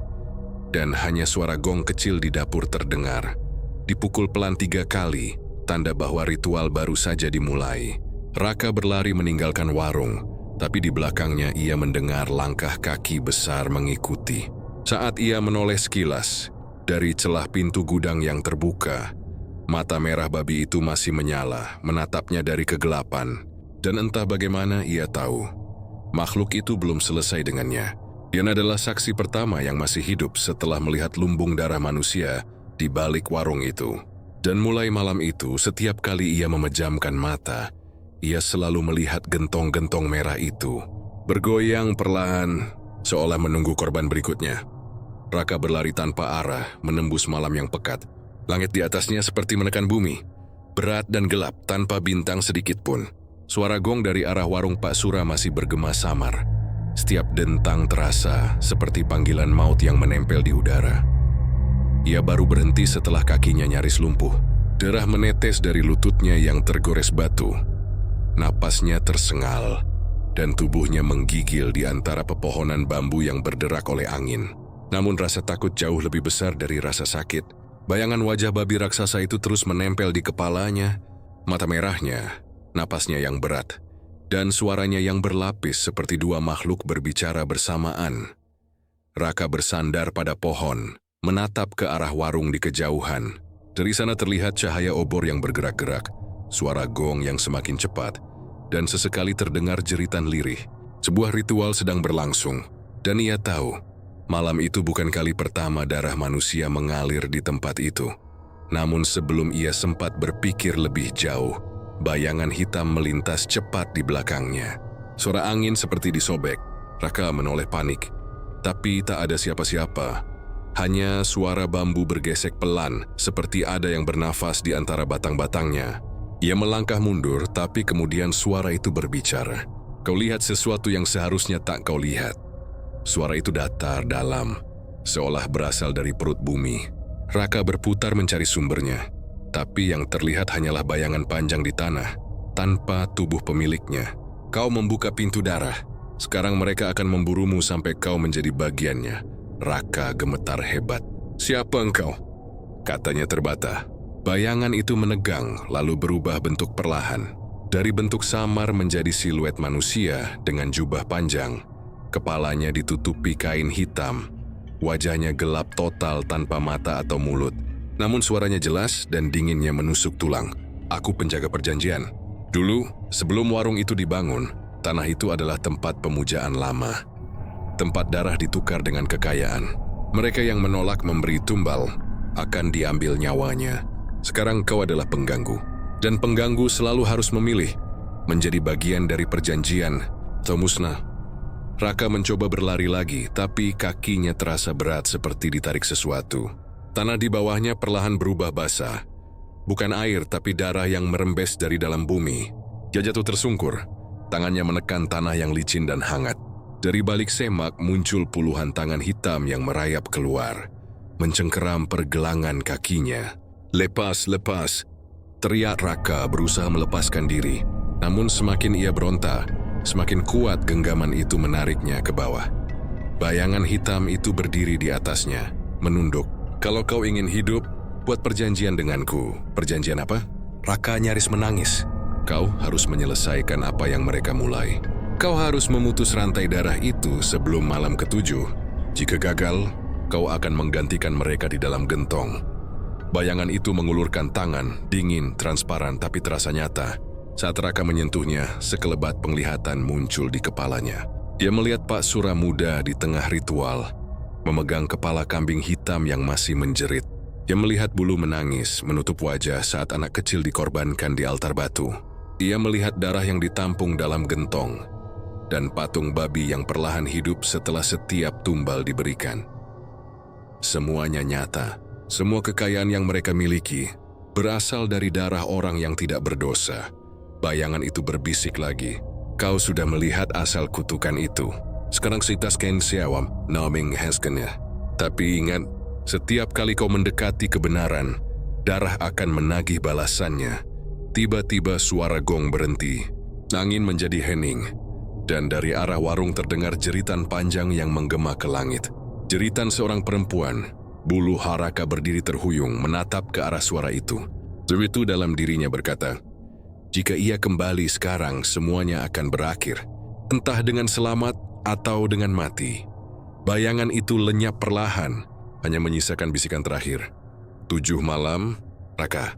dan hanya suara gong kecil di dapur terdengar. Dipukul pelan 3 kali, tanda bahwa ritual baru saja dimulai. Raka berlari meninggalkan warung, tapi di belakangnya ia mendengar langkah kaki besar mengikuti. Saat ia menoleh sekilas, dari celah pintu gudang yang terbuka, mata merah babi itu masih menyala, menatapnya dari kegelapan. Dan entah bagaimana ia tahu, makhluk itu belum selesai dengannya. Dia adalah saksi pertama yang masih hidup setelah melihat lumbung darah manusia di balik warung itu. Dan mulai malam itu, setiap kali ia memejamkan mata, ia selalu melihat gentong-gentong merah itu bergoyang perlahan, seolah menunggu korban berikutnya. Raka berlari tanpa arah, menembus malam yang pekat. Langit di atasnya seperti menekan bumi, berat dan gelap tanpa bintang sedikit pun. Suara gong dari arah warung Pak Sura masih bergema samar. Setiap dentang terasa seperti panggilan maut yang menempel di udara. Ia baru berhenti setelah kakinya nyaris lumpuh. Darah menetes dari lututnya yang tergores batu. Napasnya tersengal, dan tubuhnya menggigil di antara pepohonan bambu yang berderak oleh angin. Namun rasa takut jauh lebih besar dari rasa sakit. Bayangan wajah babi raksasa itu terus menempel di kepalanya. Mata merahnya, napasnya yang berat, dan suaranya yang berlapis seperti dua makhluk berbicara bersamaan. Raka bersandar pada pohon, menatap ke arah warung di kejauhan. Dari sana terlihat cahaya obor yang bergerak-gerak, suara gong yang semakin cepat, dan sesekali terdengar jeritan lirih. Sebuah ritual sedang berlangsung, dan ia tahu, malam itu bukan kali pertama darah manusia mengalir di tempat itu. Namun sebelum ia sempat berpikir lebih jauh, bayangan hitam melintas cepat di belakangnya. Suara angin seperti disobek. Raka menoleh panik, tapi tak ada siapa-siapa. Hanya suara bambu bergesek pelan, seperti ada yang bernafas di antara batang-batangnya. Ia melangkah mundur, tapi kemudian suara itu berbicara. "Kau lihat sesuatu yang seharusnya tak kau lihat." Suara itu datar, dalam, seolah berasal dari perut bumi. Raka berputar mencari sumbernya, tapi yang terlihat hanyalah bayangan panjang di tanah, tanpa tubuh pemiliknya. "Kau membuka pintu darah. Sekarang mereka akan memburumu sampai kau menjadi bagiannya." Raka gemetar hebat. "Siapa engkau?" katanya terbata. Bayangan itu menegang, lalu berubah bentuk perlahan. Dari bentuk samar menjadi siluet manusia dengan jubah panjang. Kepalanya ditutupi kain hitam. Wajahnya gelap total tanpa mata atau mulut. Namun suaranya jelas dan dinginnya menusuk tulang. "Aku penjaga perjanjian. Dulu, sebelum warung itu dibangun, tanah itu adalah tempat pemujaan lama. Tempat darah ditukar dengan kekayaan. Mereka yang menolak memberi tumbal akan diambil nyawanya. Sekarang kau adalah pengganggu, dan pengganggu selalu harus memilih menjadi bagian dari perjanjian atau musnah." Raka mencoba berlari lagi, tapi kakinya terasa berat seperti ditarik sesuatu. Tanah di bawahnya perlahan berubah basah. Bukan air, tapi darah yang merembes dari dalam bumi. Dia jatuh tersungkur, tangannya menekan tanah yang licin dan hangat. Dari balik semak muncul puluhan tangan hitam yang merayap keluar, mencengkeram pergelangan kakinya. "Lepas, lepas!" teriak Raka berusaha melepaskan diri. Namun semakin ia beronta, Semakin kuat genggaman itu menariknya ke bawah. Bayangan hitam itu berdiri di atasnya, menunduk. Kalau kau ingin hidup, buat perjanjian denganku. Perjanjian apa? Raka nyaris menangis. Kau harus menyelesaikan apa yang mereka mulai. Kau harus memutus rantai darah itu sebelum malam ke-7. Jika gagal, kau akan menggantikan mereka di dalam gentong. Bayangan itu mengulurkan tangan, dingin, transparan, tapi terasa nyata. Saat Raka menyentuhnya, sekelebat penglihatan muncul di kepalanya. Dia melihat Pak Sura muda di tengah ritual, memegang kepala kambing hitam yang masih menjerit. Dia melihat bulu menangis, menutup wajah saat anak kecil dikorbankan di altar batu. Dia melihat darah yang ditampung dalam gentong, dan patung babi yang perlahan hidup setelah setiap tumbal diberikan. Semuanya nyata. Semua kekayaan yang mereka miliki berasal dari darah orang yang tidak berdosa. Bayangan itu berbisik lagi. Kau sudah melihat asal kutukan itu. Sekarang sitas Ken Siawam, Naming Heskennya. Tapi ingat, setiap kali kau mendekati kebenaran, darah akan menagih balasannya. Tiba-tiba suara gong berhenti. Angin menjadi hening. Dan dari arah warung terdengar jeritan panjang yang menggema ke langit. Jeritan seorang perempuan. Bulu Haraka berdiri terhuyung menatap ke arah suara itu. Itu dalam dirinya berkata, jika ia kembali sekarang, semuanya akan berakhir. Entah dengan selamat atau dengan mati. Bayangan itu lenyap perlahan, hanya menyisakan bisikan terakhir. 7 malam, Raka.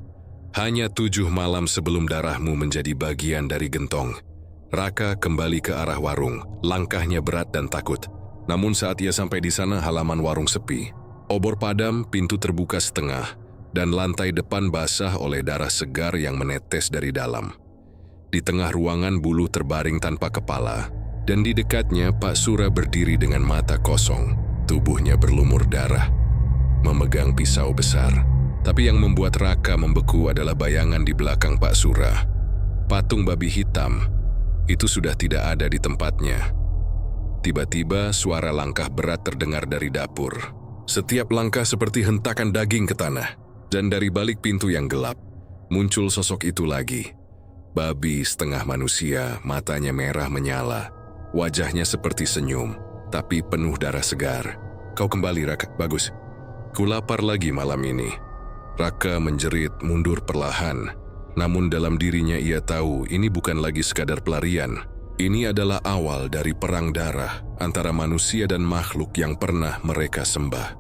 Hanya 7 malam sebelum darahmu menjadi bagian dari gentong. Raka kembali ke arah warung, langkahnya berat dan takut. Namun saat ia sampai di sana, halaman warung sepi. Obor padam, pintu terbuka setengah, dan lantai depan basah oleh darah segar yang menetes dari dalam. Di tengah ruangan bulu terbaring tanpa kepala, dan di dekatnya Pak Sura berdiri dengan mata kosong, tubuhnya berlumur darah, memegang pisau besar. Tapi yang membuat Raka membeku adalah bayangan di belakang Pak Sura. Patung babi hitam, itu sudah tidak ada di tempatnya. Tiba-tiba suara langkah berat terdengar dari dapur. Setiap langkah seperti hentakan daging ke tanah. Dan dari balik pintu yang gelap, muncul sosok itu lagi. Babi setengah manusia, matanya merah menyala. Wajahnya seperti senyum, tapi penuh darah segar. Kau kembali, Raka. Bagus. Ku lapar lagi malam ini. Raka menjerit mundur perlahan. Namun dalam dirinya ia tahu ini bukan lagi sekadar pelarian. Ini adalah awal dari perang darah antara manusia dan makhluk yang pernah mereka sembah.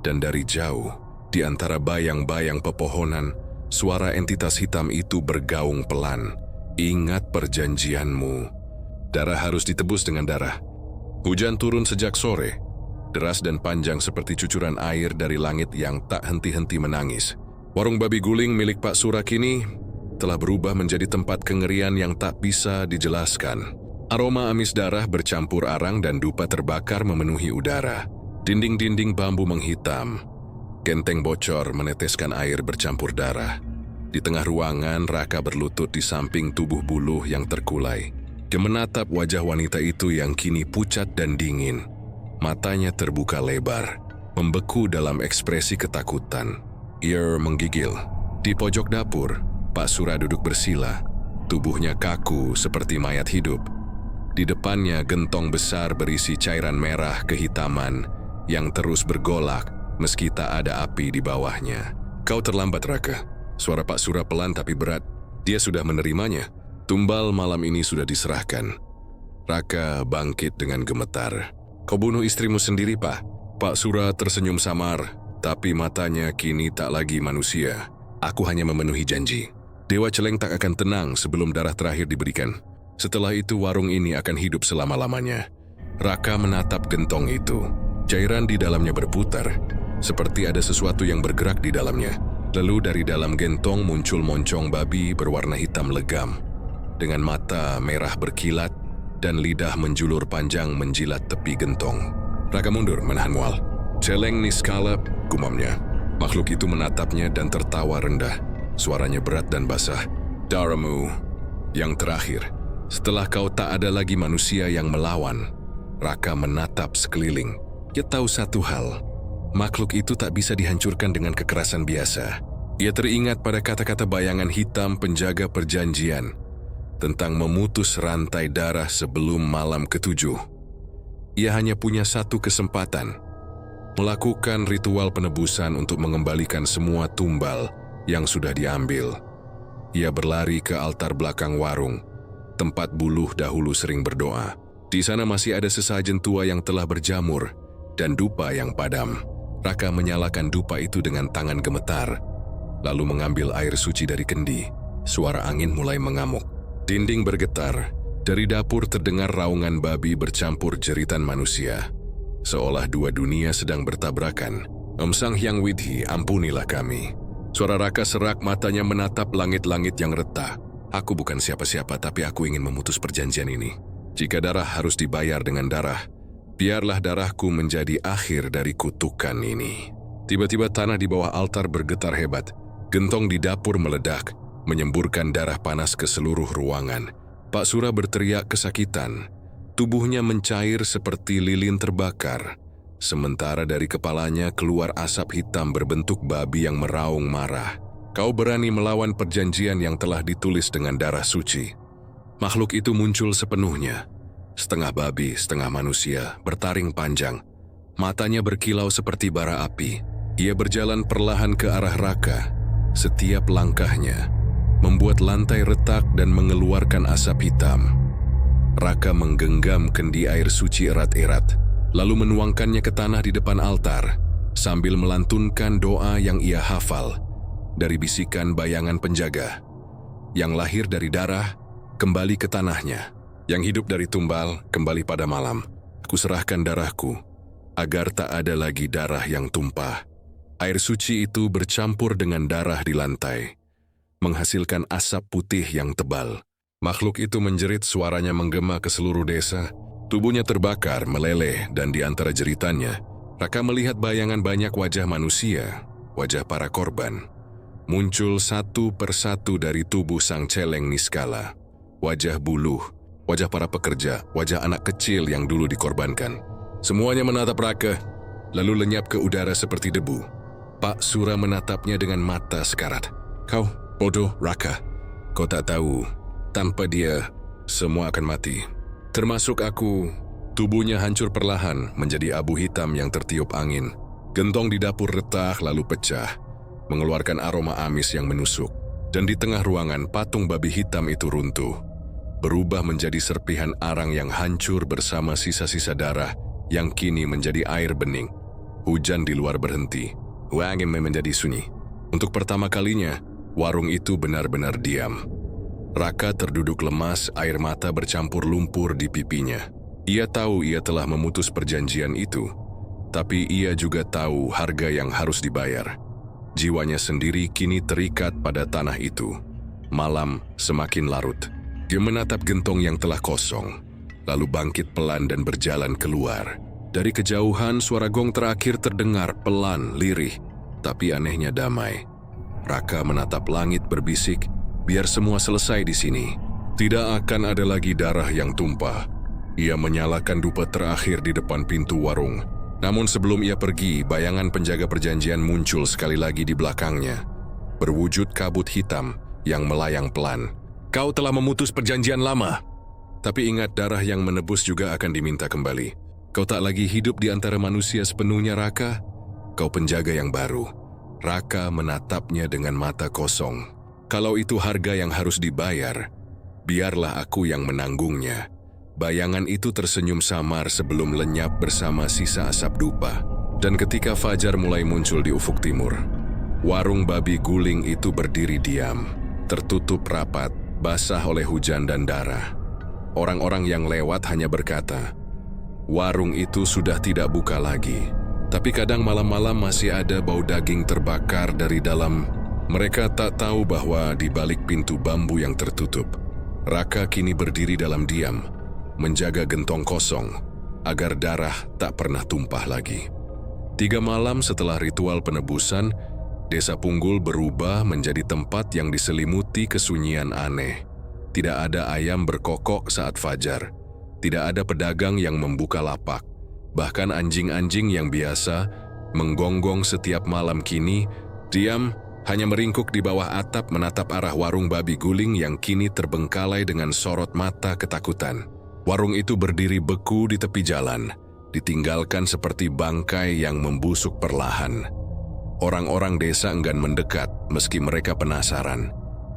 Dan dari jauh, di antara bayang-bayang pepohonan, suara entitas hitam itu bergaung pelan. Ingat perjanjianmu. Darah harus ditebus dengan darah. Hujan turun sejak sore, deras dan panjang seperti cucuran air dari langit yang tak henti-henti menangis. Warung babi guling milik Pak Sura kini telah berubah menjadi tempat kengerian yang tak bisa dijelaskan. Aroma amis darah bercampur arang dan dupa terbakar memenuhi udara. Dinding-dinding bambu menghitam. Genteng bocor meneteskan air bercampur darah. Di tengah ruangan, Raka berlutut di samping tubuh buluh yang terkulai. Dia menatap wajah wanita itu yang kini pucat dan dingin. Matanya terbuka lebar, membeku dalam ekspresi ketakutan. Ia menggigil. Di pojok dapur, Pak Sura duduk bersila. Tubuhnya kaku seperti mayat hidup. Di depannya gentong besar berisi cairan merah kehitaman yang terus bergolak meski tak ada api di bawahnya. Kau terlambat, Raka. Suara Pak Sura pelan tapi berat. Dia sudah menerimanya. Tumbal malam ini sudah diserahkan. Raka bangkit dengan gemetar. Kau bunuh istrimu sendiri, Pak. Pak Sura tersenyum samar, tapi matanya kini tak lagi manusia. Aku hanya memenuhi janji. Dewa Celeng tak akan tenang sebelum darah terakhir diberikan. Setelah itu warung ini akan hidup selama-lamanya. Raka menatap gentong itu. Cairan di dalamnya berputar, seperti ada sesuatu yang bergerak di dalamnya. Lalu dari dalam gentong muncul moncong babi berwarna hitam legam, dengan mata merah berkilat dan lidah menjulur panjang menjilat tepi gentong. Raka mundur menahan mual. Celeng niskala, gumamnya. Makhluk itu menatapnya dan tertawa rendah. Suaranya berat dan basah. Daramu, yang terakhir, setelah kau tak ada lagi manusia yang melawan. Raka menatap sekeliling. Dia tahu satu hal, makhluk itu tak bisa dihancurkan dengan kekerasan biasa. Ia teringat pada kata-kata bayangan hitam penjaga perjanjian. tentang memutus rantai darah sebelum malam ketujuh. Ia hanya punya satu kesempatan, melakukan ritual penebusan untuk mengembalikan semua tumbal yang sudah diambil. Ia berlari ke altar belakang warung, tempat Buluh dahulu sering berdoa. Di sana masih ada sesajen tua yang telah berjamur dan dupa yang padam. Raka menyalakan dupa itu dengan tangan gemetar, lalu mengambil air suci dari kendi. Suara angin mulai mengamuk. Dinding bergetar. Dari dapur terdengar raungan babi bercampur jeritan manusia. Seolah dua dunia sedang bertabrakan. Om Sang Hyang Widhi, ampunilah kami. Suara Raka serak, matanya menatap langit-langit yang retak. Aku bukan siapa-siapa, tapi aku ingin memutus perjanjian ini. Jika darah harus dibayar dengan darah, biarlah darahku menjadi akhir dari kutukan ini. Tiba-tiba tanah di bawah altar bergetar hebat. Gentong di dapur meledak, menyemburkan darah panas ke seluruh ruangan. Pak Sura berteriak kesakitan. Tubuhnya mencair seperti lilin terbakar. Sementara dari kepalanya keluar asap hitam berbentuk babi yang meraung marah. Kau berani melawan perjanjian yang telah ditulis dengan darah suci. Makhluk itu muncul sepenuhnya. Setengah babi, setengah manusia, bertaring panjang. Matanya berkilau seperti bara api. Ia berjalan perlahan ke arah Raka. Setiap langkahnya membuat lantai retak dan mengeluarkan asap hitam. Raka menggenggam kendi air suci erat-erat, lalu menuangkannya ke tanah di depan altar, sambil melantunkan doa yang ia hafal dari bisikan bayangan penjaga. Yang lahir dari darah, kembali ke tanahnya. Yang hidup dari tumbal, kembali pada malam. Aku serahkan darahku, agar tak ada lagi darah yang tumpah. Air suci itu bercampur dengan darah di lantai, menghasilkan asap putih yang tebal. Makhluk itu menjerit, suaranya menggema ke seluruh desa. Tubuhnya terbakar, meleleh, dan di antara jeritannya, Raka melihat bayangan banyak wajah manusia, wajah para korban. Muncul satu persatu dari tubuh sang celeng niskala. Wajah Buluh, wajah para pekerja, wajah anak kecil yang dulu dikorbankan. Semuanya menatap Raka, lalu lenyap ke udara seperti debu. Pak Sura menatapnya dengan mata sekarat. Kau, bodoh Raka. Kau tak tahu, tanpa dia, semua akan mati. Termasuk aku. Tubuhnya hancur perlahan, menjadi abu hitam yang tertiup angin. Gentong di dapur retak lalu pecah, mengeluarkan aroma amis yang menusuk. Dan di tengah ruangan, patung babi hitam itu runtuh, berubah menjadi serpihan arang yang hancur bersama sisa-sisa darah yang kini menjadi air bening. Hujan di luar berhenti. Angin menjadi sunyi. Untuk pertama kalinya, warung itu benar-benar diam. Raka terduduk lemas, air mata bercampur lumpur di pipinya. Ia tahu ia telah memutus perjanjian itu, tapi ia juga tahu harga yang harus dibayar. Jiwanya sendiri kini terikat pada tanah itu. Malam semakin larut. Dia menatap gentong yang telah kosong, lalu bangkit pelan dan berjalan keluar. Dari kejauhan, suara gong terakhir terdengar pelan, lirih, tapi anehnya damai. Raka menatap langit berbisik, biar semua selesai di sini. Tidak akan ada lagi darah yang tumpah. Ia menyalakan dupa terakhir di depan pintu warung. Namun sebelum ia pergi, bayangan penjaga perjanjian muncul sekali lagi di belakangnya, berwujud kabut hitam yang melayang pelan. Kau telah memutus perjanjian lama, tapi ingat, darah yang menebus juga akan diminta kembali. Kau tak lagi hidup di antara manusia sepenuhnya, Raka. Kau penjaga yang baru. Raka menatapnya dengan mata kosong. Kalau itu harga yang harus dibayar, biarlah aku yang menanggungnya. Bayangan itu tersenyum samar sebelum lenyap bersama sisa asap dupa. Dan ketika fajar mulai muncul di ufuk timur, warung babi guling itu berdiri diam, tertutup rapat, basah oleh hujan dan darah. Orang-orang yang lewat hanya berkata, warung itu sudah tidak buka lagi. Tapi kadang malam-malam masih ada bau daging terbakar dari dalam. Mereka tak tahu bahwa di balik pintu bambu yang tertutup, Raka kini berdiri dalam diam, menjaga gentong kosong, agar darah tak pernah tumpah lagi. 3 malam setelah ritual penebusan, Desa Punggul berubah menjadi tempat yang diselimuti kesunyian aneh. Tidak ada ayam berkokok saat fajar. Tidak ada pedagang yang membuka lapak. Bahkan anjing-anjing yang biasa menggonggong setiap malam kini diam, hanya meringkuk di bawah atap menatap arah warung babi guling yang kini terbengkalai dengan sorot mata ketakutan. Warung itu berdiri beku di tepi jalan, ditinggalkan seperti bangkai yang membusuk perlahan. Orang-orang desa enggan mendekat meski mereka penasaran.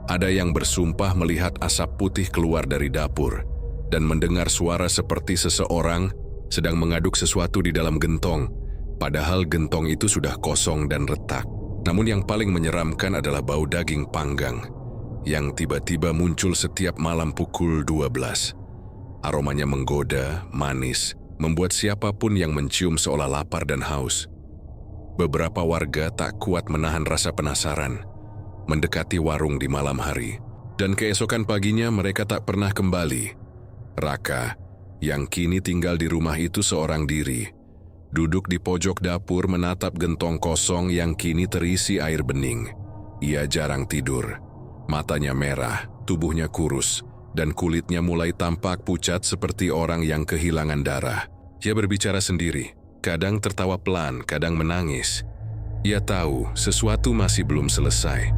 Ada yang bersumpah melihat asap putih keluar dari dapur dan mendengar suara seperti seseorang sedang mengaduk sesuatu di dalam gentong, padahal gentong itu sudah kosong dan retak. Namun yang paling menyeramkan adalah bau daging panggang yang tiba-tiba muncul setiap malam pukul 12. Aromanya menggoda, manis, membuat siapapun yang mencium seolah lapar dan haus. Beberapa warga tak kuat menahan rasa penasaran, mendekati warung di malam hari, dan keesokan paginya mereka tak pernah kembali. Raka, yang kini tinggal di rumah itu seorang diri, duduk di pojok dapur menatap gentong kosong yang kini terisi air bening. Ia jarang tidur, matanya merah, tubuhnya kurus, dan kulitnya mulai tampak pucat seperti orang yang kehilangan darah. Ia berbicara sendiri, kadang tertawa pelan, kadang menangis. Ia tahu sesuatu masih belum selesai.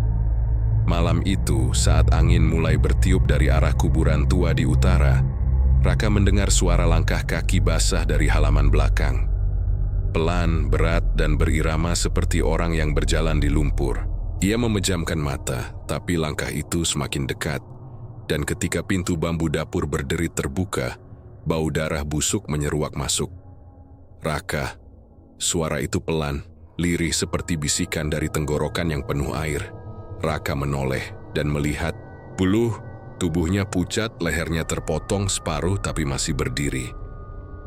Malam itu, saat angin mulai bertiup dari arah kuburan tua di utara, Raka mendengar suara langkah kaki basah dari halaman belakang. Pelan, berat, dan berirama seperti orang yang berjalan di lumpur. Ia memejamkan mata, tapi langkah itu semakin dekat. Dan ketika pintu bambu dapur berderit terbuka, bau darah busuk menyeruak masuk. Raka, suara itu pelan, lirih seperti bisikan dari tenggorokan yang penuh air. Raka menoleh dan melihat Buluh, tubuhnya pucat, lehernya terpotong separuh tapi masih berdiri.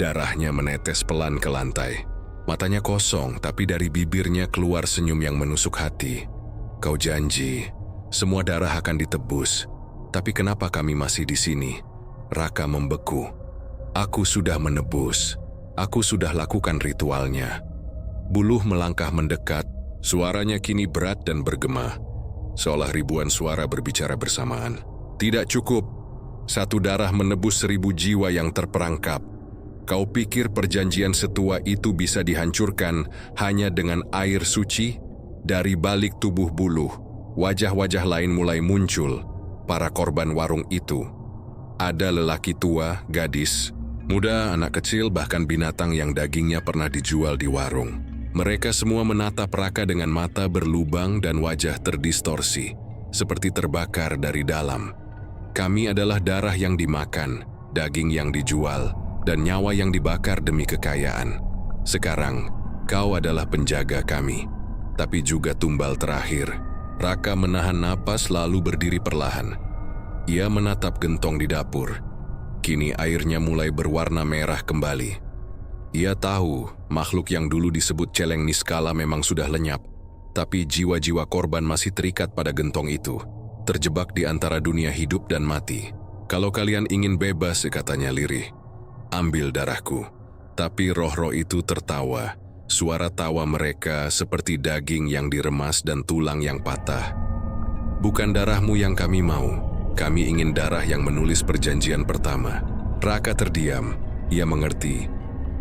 Darahnya menetes pelan ke lantai. Matanya kosong, tapi dari bibirnya keluar senyum yang menusuk hati. Kau janji, semua darah akan ditebus. Tapi kenapa kami masih di sini? Raka membeku. Aku sudah menebus. Aku sudah lakukan ritualnya. Buluh melangkah mendekat, suaranya kini berat dan bergema, seolah ribuan suara berbicara bersamaan. Tidak cukup. Satu darah menebus 1000 jiwa yang terperangkap. Kau pikir perjanjian setua itu bisa dihancurkan hanya dengan air suci? Dari balik tubuh Buluh, wajah-wajah lain mulai muncul, para korban warung itu. Ada lelaki tua, gadis, muda, anak kecil, bahkan binatang yang dagingnya pernah dijual di warung. Mereka semua menatap Raka dengan mata berlubang dan wajah terdistorsi, seperti terbakar dari dalam. Kami adalah darah yang dimakan, daging yang dijual, dan nyawa yang dibakar demi kekayaan. Sekarang, kau adalah penjaga kami, tapi juga tumbal terakhir. Raka menahan napas lalu berdiri perlahan. Ia menatap gentong di dapur. Kini airnya mulai berwarna merah kembali. Ia tahu makhluk yang dulu disebut celeng niskala memang sudah lenyap, tapi jiwa-jiwa korban masih terikat pada gentong itu, terjebak di antara dunia hidup dan mati. Kalau kalian ingin bebas, katanya lirih, ambil darahku. Tapi roh-roh itu tertawa. Suara tawa mereka seperti daging yang diremas dan tulang yang patah. Bukan darahmu yang kami mau. Kami ingin darah yang menulis perjanjian pertama. Raka terdiam. Ia mengerti.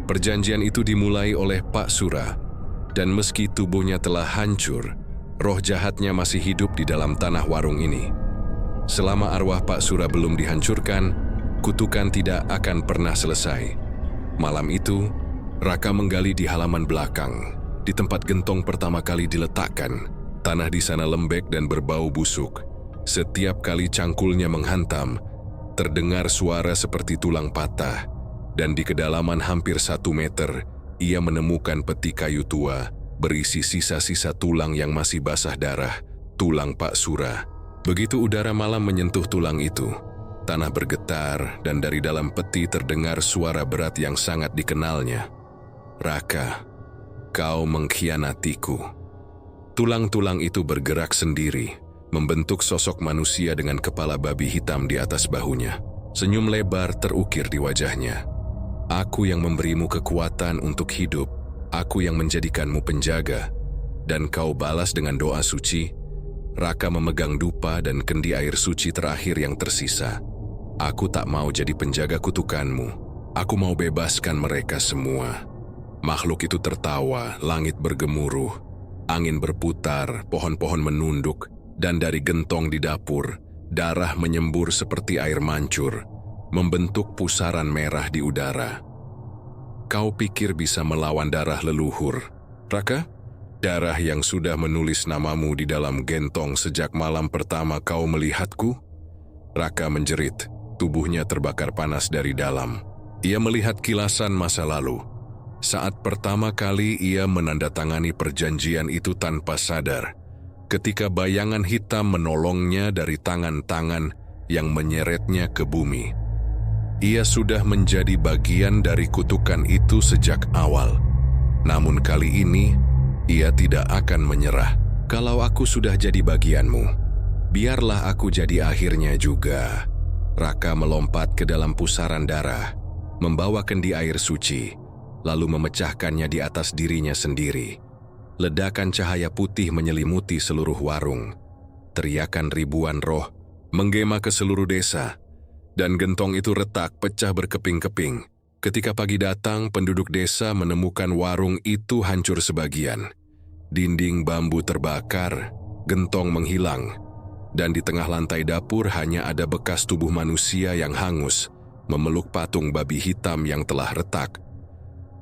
Perjanjian itu dimulai oleh Pak Sura. Dan meski tubuhnya telah hancur, roh jahatnya masih hidup di dalam tanah warung ini. Selama arwah Pak Sura belum dihancurkan, kutukan tidak akan pernah selesai. Malam itu, Raka menggali di halaman belakang, di tempat gentong pertama kali diletakkan. Tanah di sana lembek dan berbau busuk. Setiap kali cangkulnya menghantam, terdengar suara seperti tulang patah, dan di kedalaman hampir 1 meter, ia menemukan peti kayu tua, berisi sisa-sisa tulang yang masih basah darah, tulang Pak Sura. Begitu udara malam menyentuh tulang itu, tanah bergetar dan dari dalam peti terdengar suara berat yang sangat dikenalnya. Raka, kau mengkhianatiku. Tulang-tulang itu bergerak sendiri, membentuk sosok manusia dengan kepala babi hitam di atas bahunya. Senyum lebar terukir di wajahnya. Aku yang memberimu kekuatan untuk hidup, aku yang menjadikanmu penjaga, dan kau balas dengan doa suci. Raka memegang dupa dan kendi air suci terakhir yang tersisa. Aku tak mau jadi penjaga kutukanmu. Aku mau bebaskan mereka semua. Makhluk itu tertawa, langit bergemuruh. Angin berputar, pohon-pohon menunduk, dan dari gentong di dapur, darah menyembur seperti air mancur, membentuk pusaran merah di udara. Kau pikir bisa melawan darah leluhur, Raka? Darah yang sudah menulis namamu di dalam gentong sejak malam pertama kau melihatku? Raka menjerit, tubuhnya terbakar panas dari dalam. Ia melihat kilasan masa lalu. Saat pertama kali ia menandatangani perjanjian itu tanpa sadar, ketika bayangan hitam menolongnya dari tangan-tangan yang menyeretnya ke bumi. Ia sudah menjadi bagian dari kutukan itu sejak awal. Namun kali ini, ia tidak akan menyerah. Kalau aku sudah jadi bagianmu, biarlah aku jadi akhirnya juga. Raka melompat ke dalam pusaran darah, membawa kendi air suci, lalu memecahkannya di atas dirinya sendiri. Ledakan cahaya putih menyelimuti seluruh warung. Teriakan ribuan roh menggema ke seluruh desa, dan gentong itu retak pecah berkeping-keping. Ketika pagi datang, penduduk desa menemukan warung itu hancur sebagian. Dinding bambu terbakar, gentong menghilang, dan di tengah lantai dapur hanya ada bekas tubuh manusia yang hangus, memeluk patung babi hitam yang telah retak.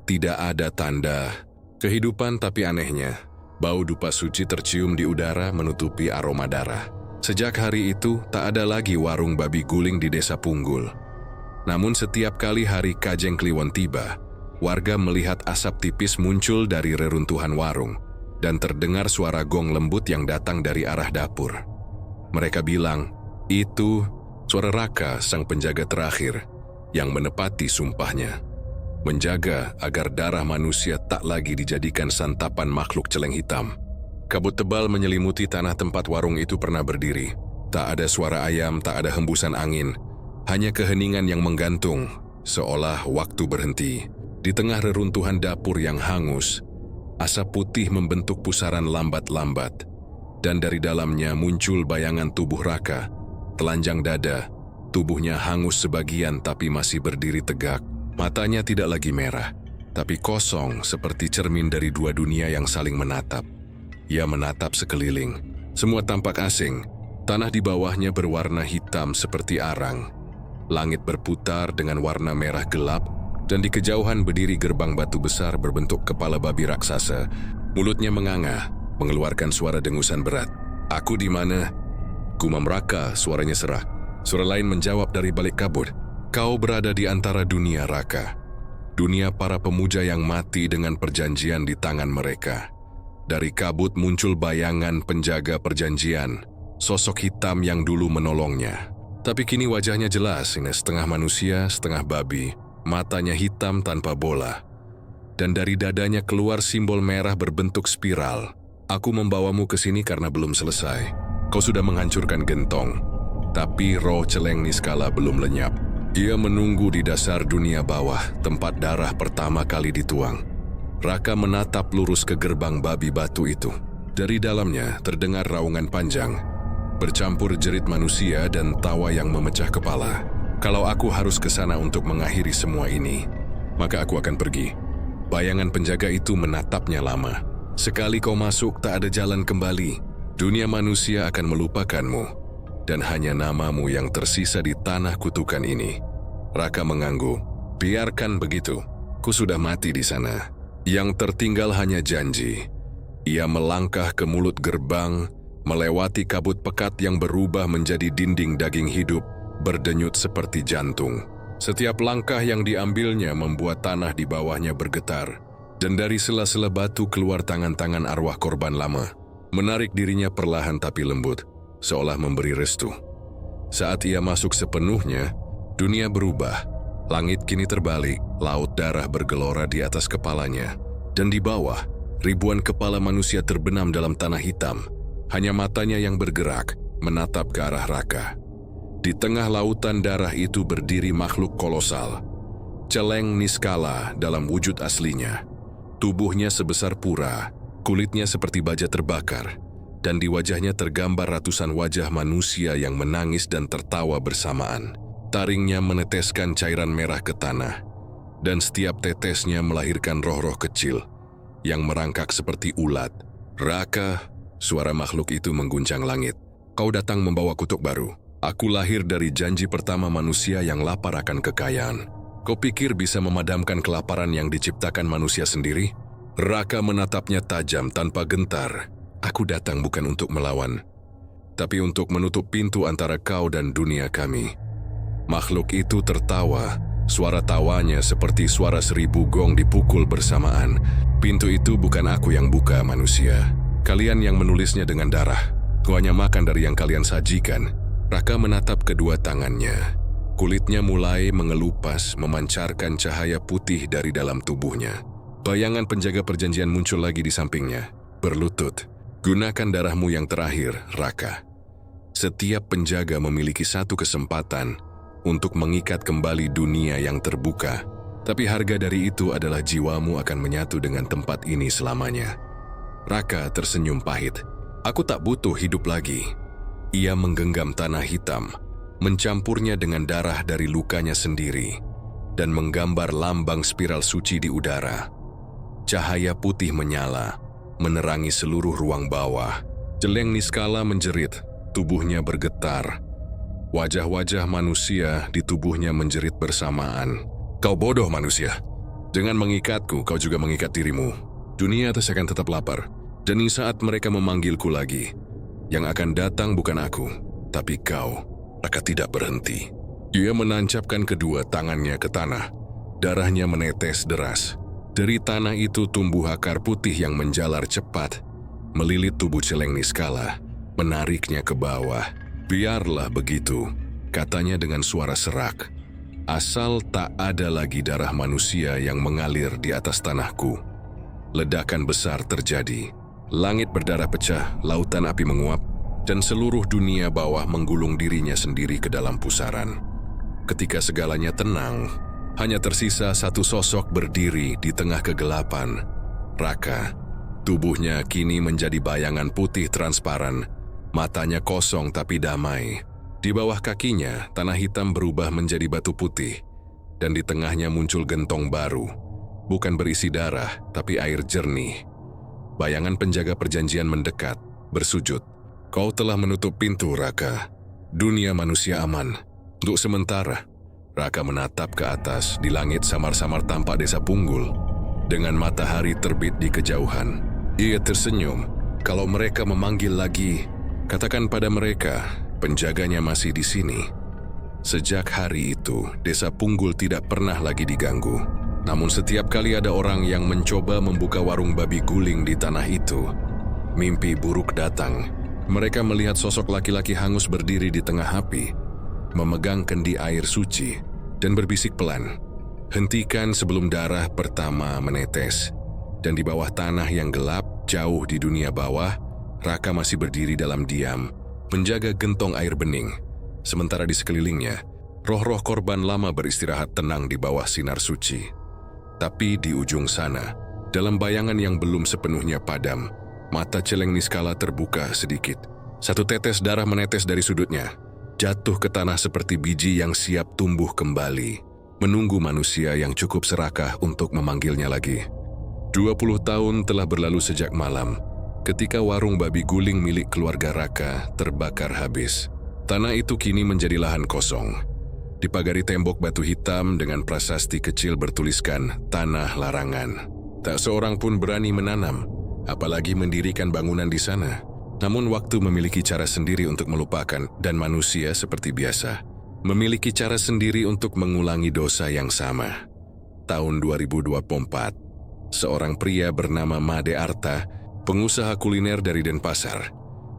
Tidak ada tanda kehidupan, tapi anehnya, bau dupa suci tercium di udara menutupi aroma darah. Sejak hari itu, tak ada lagi warung babi guling di desa Punggul. Namun setiap kali hari Kajeng Kliwon tiba, warga melihat asap tipis muncul dari reruntuhan warung, dan terdengar suara gong lembut yang datang dari arah dapur. Mereka bilang, itu suara Raka, sang penjaga terakhir, yang menepati sumpahnya. Menjaga agar darah manusia tak lagi dijadikan santapan makhluk celeng hitam. Kabut tebal menyelimuti tanah tempat warung itu pernah berdiri. Tak ada suara ayam, tak ada hembusan angin. Hanya keheningan yang menggantung, seolah waktu berhenti. Di tengah reruntuhan dapur yang hangus, asap putih membentuk pusaran lambat-lambat. Dan dari dalamnya muncul bayangan tubuh Raka. Telanjang dada, tubuhnya hangus sebagian tapi masih berdiri tegak. Matanya tidak lagi merah, tapi kosong seperti cermin dari dua dunia yang saling menatap. Ia menatap sekeliling. Semua tampak asing. Tanah di bawahnya berwarna hitam seperti arang. Langit berputar dengan warna merah gelap, dan di kejauhan berdiri gerbang batu besar berbentuk kepala babi raksasa. Mulutnya menganga, mengeluarkan suara dengusan berat. "Aku di mana?" Gumam Raka, suaranya serak. Suara lain menjawab dari balik kabut. "Kau berada di antara dunia Raka. Dunia para pemuja yang mati dengan perjanjian di tangan mereka." Dari kabut muncul bayangan penjaga perjanjian, sosok hitam yang dulu menolongnya. Tapi kini wajahnya jelas, ini setengah manusia, setengah babi. Matanya hitam tanpa bola. Dan dari dadanya keluar simbol merah berbentuk spiral. "Aku membawamu ke sini karena belum selesai. Kau sudah menghancurkan gentong. Tapi roh celeng Niskala belum lenyap. Ia menunggu di dasar dunia bawah, tempat darah pertama kali dituang." Raka menatap lurus ke gerbang babi batu itu. Dari dalamnya terdengar raungan panjang, bercampur jerit manusia dan tawa yang memecah kepala. "Kalau aku harus ke sana untuk mengakhiri semua ini, maka aku akan pergi." Bayangan penjaga itu menatapnya lama. "Sekali kau masuk, tak ada jalan kembali. Dunia manusia akan melupakanmu, dan hanya namamu yang tersisa di tanah kutukan ini." Raka mengangguk. "Biarkan begitu. Ku sudah mati di sana. Yang tertinggal hanya janji." Ia melangkah ke mulut gerbang, melewati kabut pekat yang berubah menjadi dinding daging hidup, berdenyut seperti jantung. Setiap langkah yang diambilnya membuat tanah di bawahnya bergetar, dan dari sela-sela batu keluar tangan-tangan arwah korban lama, menarik dirinya perlahan tapi lembut, seolah memberi restu. Saat ia masuk sepenuhnya, dunia berubah. Langit kini terbalik, laut darah bergelora di atas kepalanya, dan di bawah, ribuan kepala manusia terbenam dalam tanah hitam. Hanya matanya yang bergerak, menatap ke arah Raka. Di tengah lautan darah itu berdiri makhluk kolosal, Celeng Niskala dalam wujud aslinya. Tubuhnya sebesar pura, kulitnya seperti baja terbakar, dan di wajahnya tergambar ratusan wajah manusia yang menangis dan tertawa bersamaan. Taringnya meneteskan cairan merah ke tanah, dan setiap tetesnya melahirkan roh-roh kecil yang merangkak seperti ulat, Raka, suara makhluk itu mengguncang langit. Kau datang membawa kutuk baru. Aku lahir dari janji pertama manusia yang lapar akan kekayaan. Kau pikir bisa memadamkan kelaparan yang diciptakan manusia sendiri? Raka menatapnya tajam tanpa gentar. Aku datang bukan untuk melawan, tapi untuk menutup pintu antara kau dan dunia kami. Makhluk itu tertawa. Suara tawanya seperti suara 1000 gong dipukul bersamaan. Pintu itu bukan aku yang buka, manusia. Kalian yang menulisnya dengan darah. Ku hanya makan dari yang kalian sajikan. Raka menatap kedua tangannya. Kulitnya mulai mengelupas, memancarkan cahaya putih dari dalam tubuhnya. Bayangan penjaga perjanjian muncul lagi di sampingnya. Berlutut, gunakan darahmu yang terakhir, Raka. Setiap penjaga memiliki satu kesempatan untuk mengikat kembali dunia yang terbuka. Tapi harga dari itu adalah jiwamu akan menyatu dengan tempat ini selamanya. Raka tersenyum pahit. Aku tak butuh hidup lagi. Ia menggenggam tanah hitam, mencampurnya dengan darah dari lukanya sendiri, dan menggambar lambang spiral suci di udara. Cahaya putih menyala, menerangi seluruh ruang bawah. Celeng Niskala menjerit, tubuhnya bergetar. Wajah-wajah manusia di tubuhnya menjerit bersamaan. Kau bodoh, manusia. Dengan mengikatku, kau juga mengikat dirimu. Dunia atas akan tetap lapar. Dan di saat mereka memanggilku lagi, yang akan datang bukan aku, tapi kau. Raka tidak berhenti. Ia menancapkan kedua tangannya ke tanah. Darahnya menetes deras. Dari tanah itu tumbuh akar putih yang menjalar cepat, melilit tubuh Celeng Niskala, menariknya ke bawah. Biarlah begitu, katanya dengan suara serak. Asal tak ada lagi darah manusia yang mengalir di atas tanahku. Ledakan besar terjadi. Langit berdarah pecah, lautan api menguap, dan seluruh dunia bawah menggulung dirinya sendiri ke dalam pusaran. Ketika segalanya tenang, hanya tersisa satu sosok berdiri di tengah kegelapan. Raka. Tubuhnya kini menjadi bayangan putih transparan. Matanya kosong tapi damai. Di bawah kakinya, tanah hitam berubah menjadi batu putih. Dan di tengahnya muncul gentong baru. Bukan berisi darah, tapi air jernih. Bayangan penjaga perjanjian mendekat, bersujud. Kau telah menutup pintu, Raka. Dunia manusia aman. Untuk sementara. Raka menatap ke atas, di langit samar-samar tampak desa Punggul. Dengan matahari terbit di kejauhan. Ia tersenyum. Kalau mereka memanggil lagi, katakan pada mereka, penjaganya masih di sini. Sejak hari itu, desa Punggul tidak pernah lagi diganggu. Namun setiap kali ada orang yang mencoba membuka warung babi guling di tanah itu, mimpi buruk datang. Mereka melihat sosok laki-laki hangus berdiri di tengah api, memegang kendi air suci, dan berbisik pelan, hentikan sebelum darah pertama menetes. Dan di bawah tanah yang gelap, jauh di dunia bawah, Raka masih berdiri dalam diam, menjaga gentong air bening. Sementara di sekelilingnya, roh-roh korban lama beristirahat tenang di bawah sinar suci. Tapi di ujung sana, dalam bayangan yang belum sepenuhnya padam, mata Celeng Niskala terbuka sedikit. Satu tetes darah menetes dari sudutnya, jatuh ke tanah seperti biji yang siap tumbuh kembali, menunggu manusia yang cukup serakah untuk memanggilnya lagi. 20 tahun telah berlalu sejak malam, ketika warung babi guling milik keluarga Raka terbakar habis. Tanah itu kini menjadi lahan kosong. Dipagari tembok batu hitam dengan prasasti kecil bertuliskan Tanah Larangan. Tak seorang pun berani menanam, apalagi mendirikan bangunan di sana. Namun waktu memiliki cara sendiri untuk melupakan, dan manusia seperti biasa memiliki cara sendiri untuk mengulangi dosa yang sama. Tahun 2024, seorang pria bernama Made Arta, pengusaha kuliner dari Denpasar,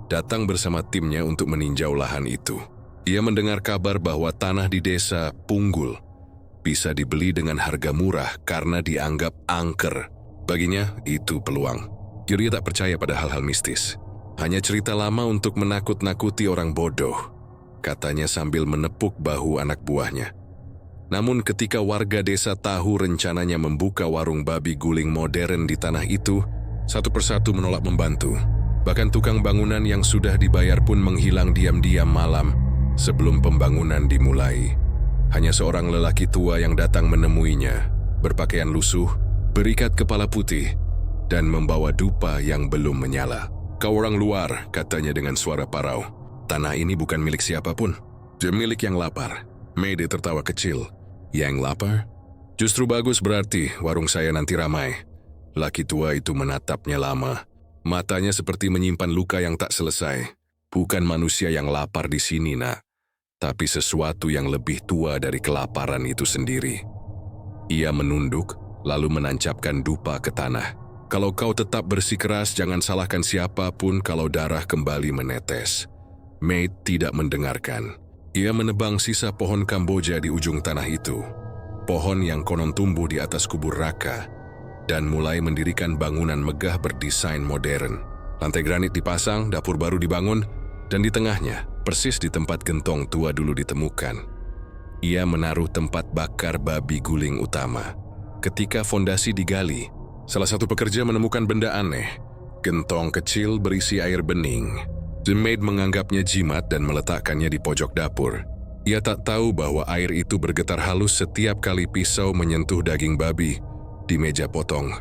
datang bersama timnya untuk meninjau lahan itu. Ia mendengar kabar bahwa tanah di desa Punggul bisa dibeli dengan harga murah karena dianggap angker. Baginya, itu peluang. Dia tak percaya pada hal-hal mistis. Hanya cerita lama untuk menakut-nakuti orang bodoh, katanya sambil menepuk bahu anak buahnya. Namun ketika warga desa tahu rencananya membuka warung babi guling modern di tanah itu, satu persatu menolak membantu. Bahkan tukang bangunan yang sudah dibayar pun menghilang diam-diam malam sebelum pembangunan dimulai. Hanya seorang lelaki tua yang datang menemuinya, berpakaian lusuh, berikat kepala putih, dan membawa dupa yang belum menyala. "Kau orang luar," katanya dengan suara parau. "Tanah ini bukan milik siapapun. Dia milik yang lapar." Mayday tertawa kecil. "Yang lapar? Justru bagus, berarti warung saya nanti ramai." Laki tua itu menatapnya lama. Matanya seperti menyimpan luka yang tak selesai. "Bukan manusia yang lapar di sini, nak. Tapi sesuatu yang lebih tua dari kelaparan itu sendiri." Ia menunduk, lalu menancapkan dupa ke tanah. "Kalau kau tetap bersikeras, jangan salahkan siapapun kalau darah kembali menetes." Maid tidak mendengarkan. Ia menebang sisa pohon Kamboja di ujung tanah itu. Pohon yang konon tumbuh di atas kubur Raka, dan mulai mendirikan bangunan megah berdesain modern. Lantai granit dipasang, dapur baru dibangun, dan di tengahnya, persis di tempat gentong tua dulu ditemukan, ia menaruh tempat bakar babi guling utama. Ketika fondasi digali, salah satu pekerja menemukan benda aneh. Gentong kecil berisi air bening. The maid menganggapnya jimat dan meletakkannya di pojok dapur. Ia tak tahu bahwa air itu bergetar halus setiap kali pisau menyentuh daging babi di meja potong.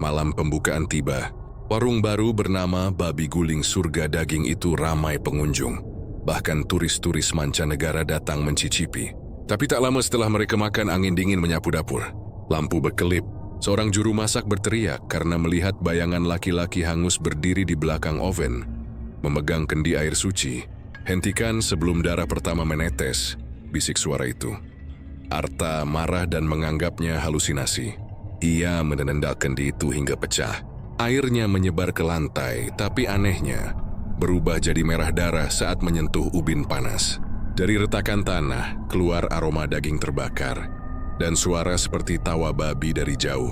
Malam pembukaan tiba. Warung baru bernama Babi Guling Surga Daging itu ramai pengunjung. Bahkan turis-turis mancanegara datang mencicipi. Tapi tak lama setelah mereka makan, angin dingin menyapu dapur. Lampu berkelip. Seorang juru masak berteriak karena melihat bayangan laki-laki hangus berdiri di belakang oven, memegang kendi air suci. "Hentikan sebelum darah pertama menetes," bisik suara itu. Arta marah dan menganggapnya halusinasi. Ia menendang kendi itu hingga pecah. Airnya menyebar ke lantai, tapi anehnya berubah jadi merah darah saat menyentuh ubin panas. Dari retakan tanah, keluar aroma daging terbakar, dan suara seperti tawa babi dari jauh.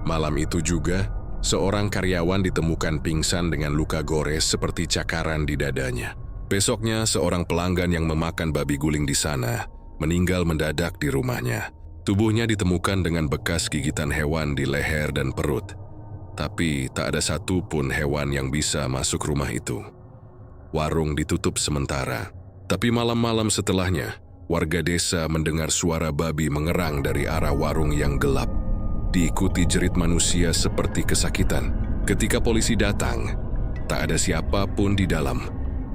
Malam itu juga, seorang karyawan ditemukan pingsan dengan luka gores seperti cakaran di dadanya. Besoknya, seorang pelanggan yang memakan babi guling di sana meninggal mendadak di rumahnya. Tubuhnya ditemukan dengan bekas gigitan hewan di leher dan perut. Tapi tak ada satupun hewan yang bisa masuk rumah itu. Warung ditutup sementara. Tapi malam-malam setelahnya, warga desa mendengar suara babi mengerang dari arah warung yang gelap. Diikuti jerit manusia seperti kesakitan. Ketika polisi datang, tak ada siapapun di dalam.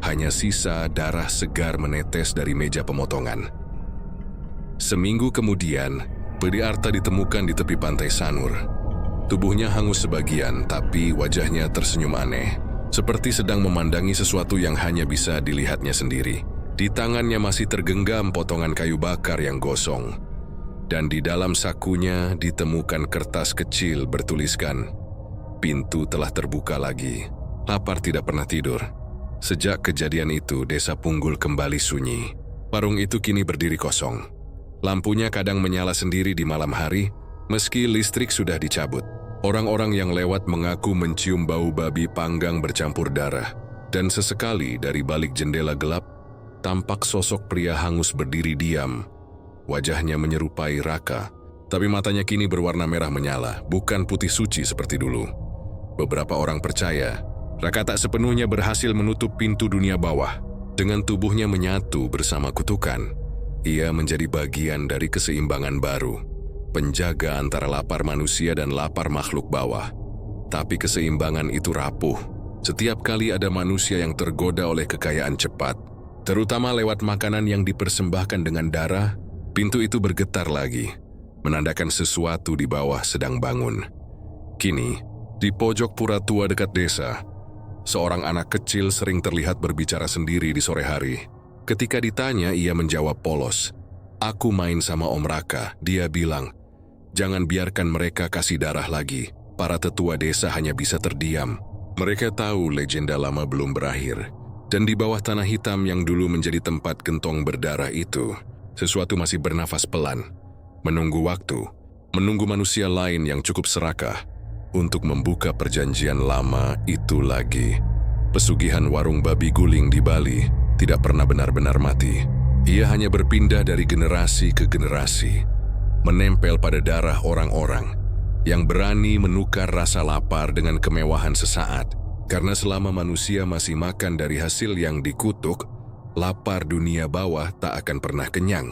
Hanya sisa darah segar menetes dari meja pemotongan. Seminggu kemudian, Pedi Arta ditemukan di tepi pantai Sanur. Tubuhnya hangus sebagian, tapi wajahnya tersenyum aneh, seperti sedang memandangi sesuatu yang hanya bisa dilihatnya sendiri. Di tangannya masih tergenggam potongan kayu bakar yang gosong. Dan di dalam sakunya ditemukan kertas kecil bertuliskan, "Pintu telah terbuka lagi. Lapar tidak pernah tidur." Sejak kejadian itu, desa Punggul kembali sunyi. Warung itu kini berdiri kosong. Lampunya kadang menyala sendiri di malam hari, meski listrik sudah dicabut. Orang-orang yang lewat mengaku mencium bau babi panggang bercampur darah. Dan sesekali dari balik jendela gelap, tampak sosok pria hangus berdiri diam. Wajahnya menyerupai Raka, tapi matanya kini berwarna merah menyala, bukan putih suci seperti dulu. Beberapa orang percaya, Raka tak sepenuhnya berhasil menutup pintu dunia bawah. Dengan tubuhnya menyatu bersama kutukan, ia menjadi bagian dari keseimbangan baru, penjaga antara lapar manusia dan lapar makhluk bawah. Tapi keseimbangan itu rapuh setiap kali ada manusia yang tergoda oleh kekayaan cepat, terutama lewat makanan yang dipersembahkan dengan darah. Pintu itu bergetar lagi, menandakan sesuatu di bawah sedang bangun. Kini, di pojok pura tua dekat desa, seorang anak kecil sering terlihat berbicara sendiri di sore hari. Ketika ditanya, ia menjawab polos, "Aku main sama Om Raka." Dia bilang, "Jangan biarkan mereka kasih darah lagi." Para tetua desa hanya bisa terdiam. Mereka tahu legenda lama belum berakhir. Dan di bawah tanah hitam yang dulu menjadi tempat gentong berdarah itu, sesuatu masih bernafas pelan, menunggu waktu, menunggu manusia lain yang cukup serakah untuk membuka perjanjian lama itu lagi. Pesugihan warung babi guling di Bali tidak pernah benar-benar mati. Ia hanya berpindah dari generasi ke generasi, menempel pada darah orang-orang yang berani menukar rasa lapar dengan kemewahan sesaat. Karena selama manusia masih makan dari hasil yang dikutuk, lapar dunia bawah tak akan pernah kenyang.